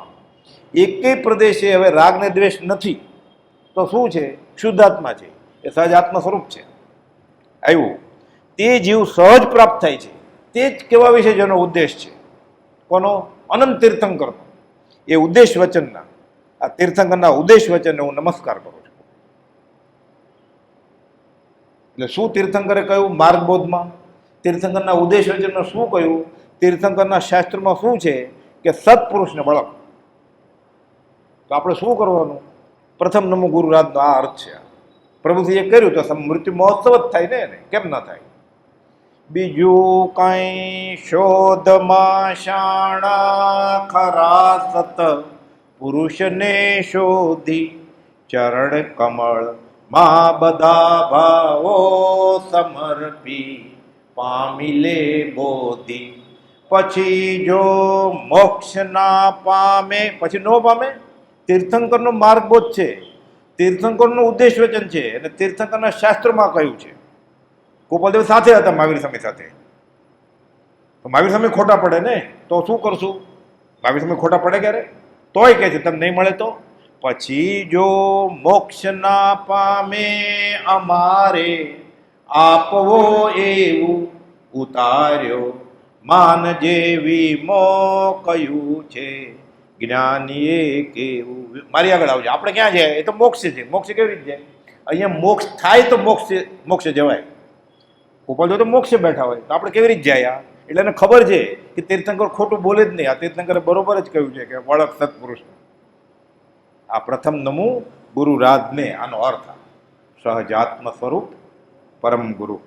એકેય પ્રદેશે હવે રાગ ને દ્વેષ નથી. તો શું છે? શુદ્ધ આત્મા છે. એ સહજ આત્મ સ્વરૂપ છે. આવ્યું. તે જીવ સહજ પ્રાપ્ત થાય છે. તે જ કેવા વિશે જેનો ઉદ્દેશ છે. કોનો? અનંત તીર્થંકરનો. એ ઉદ્દેશ વચનના, આ તીર્થંકરના ઉદ્દેશ વચનને હું નમસ્કાર કરું છું. એટલે શું તીર્થંકરે કહ્યું માર્ગબોધમાં? તીર્થંકરના ઉદ્દેશ વચનમાં શું કહ્યું? તીર્થંકરના શાસ્ત્રમાં શું છે કે સત્પુરુષને બળક. તો આપણે શું કરવાનું? પ્રથમ નમો ગુરુ રાજનો આ અર્થ છે. પ્રભુજીએ કર્યું તો મૃત્યુ મહોત્સવ જ થાય ને એને, કેમ ના થાય? બીજું કઈ શોધમાં શાણા ખરા સત પુરુષને શોધી ચરણ કમળ માં બધા ભાવો સમર્પી પામી લે બોધી. પછી જો મોક્ષ ના પામે, પછી ન પામે. તીર્થંકરનો માર્ગબોધ છે, તીર્થંકરનું ઉદ્દેશ વચન છે, અને તીર્થંકરના શાસ્ત્રમાં કહ્યું છે. ગોપાલદેવ સાથે હતા મહાવીર સ્વામી સાથે. તો મહાવીર સ્વામી ખોટા પડે ને, તો શું કરશું? મહાવીર સ્વામી ખોટા પડે ક્યારે? તોય કહે છે તમને નહીં મળે તો. પછી જો મોક્ષ ના પામે અમારે આપવો એવું ઉતાર્યો માન જેવી મો કયું છે જ્ઞાનીએ કેવું. મારી આગળ આવજો. આપણે ક્યાં જાય? એ તો મોક્ષ છે. મોક્ષ કેવી રીતે જાય? અહીંયા મોક્ષ થાય તો મોક્ષ જવાય. ગોપાલદેવ તો મોક્ષે બેઠા હોય તો આપણે કેવી રીતે જાય? એટલે એને ખબર છે કે તીર્થંકર ખોટું બોલે જ નહીં. આ તીર્થંકરે બરોબર જ કહ્યું છે કે વળખ સત્પુરુષ. આ પ્રથમ નમું ગુરુ રાજને આનો અર્થ સહજાત્મ સ્વરૂપ પરમ ગુરુ.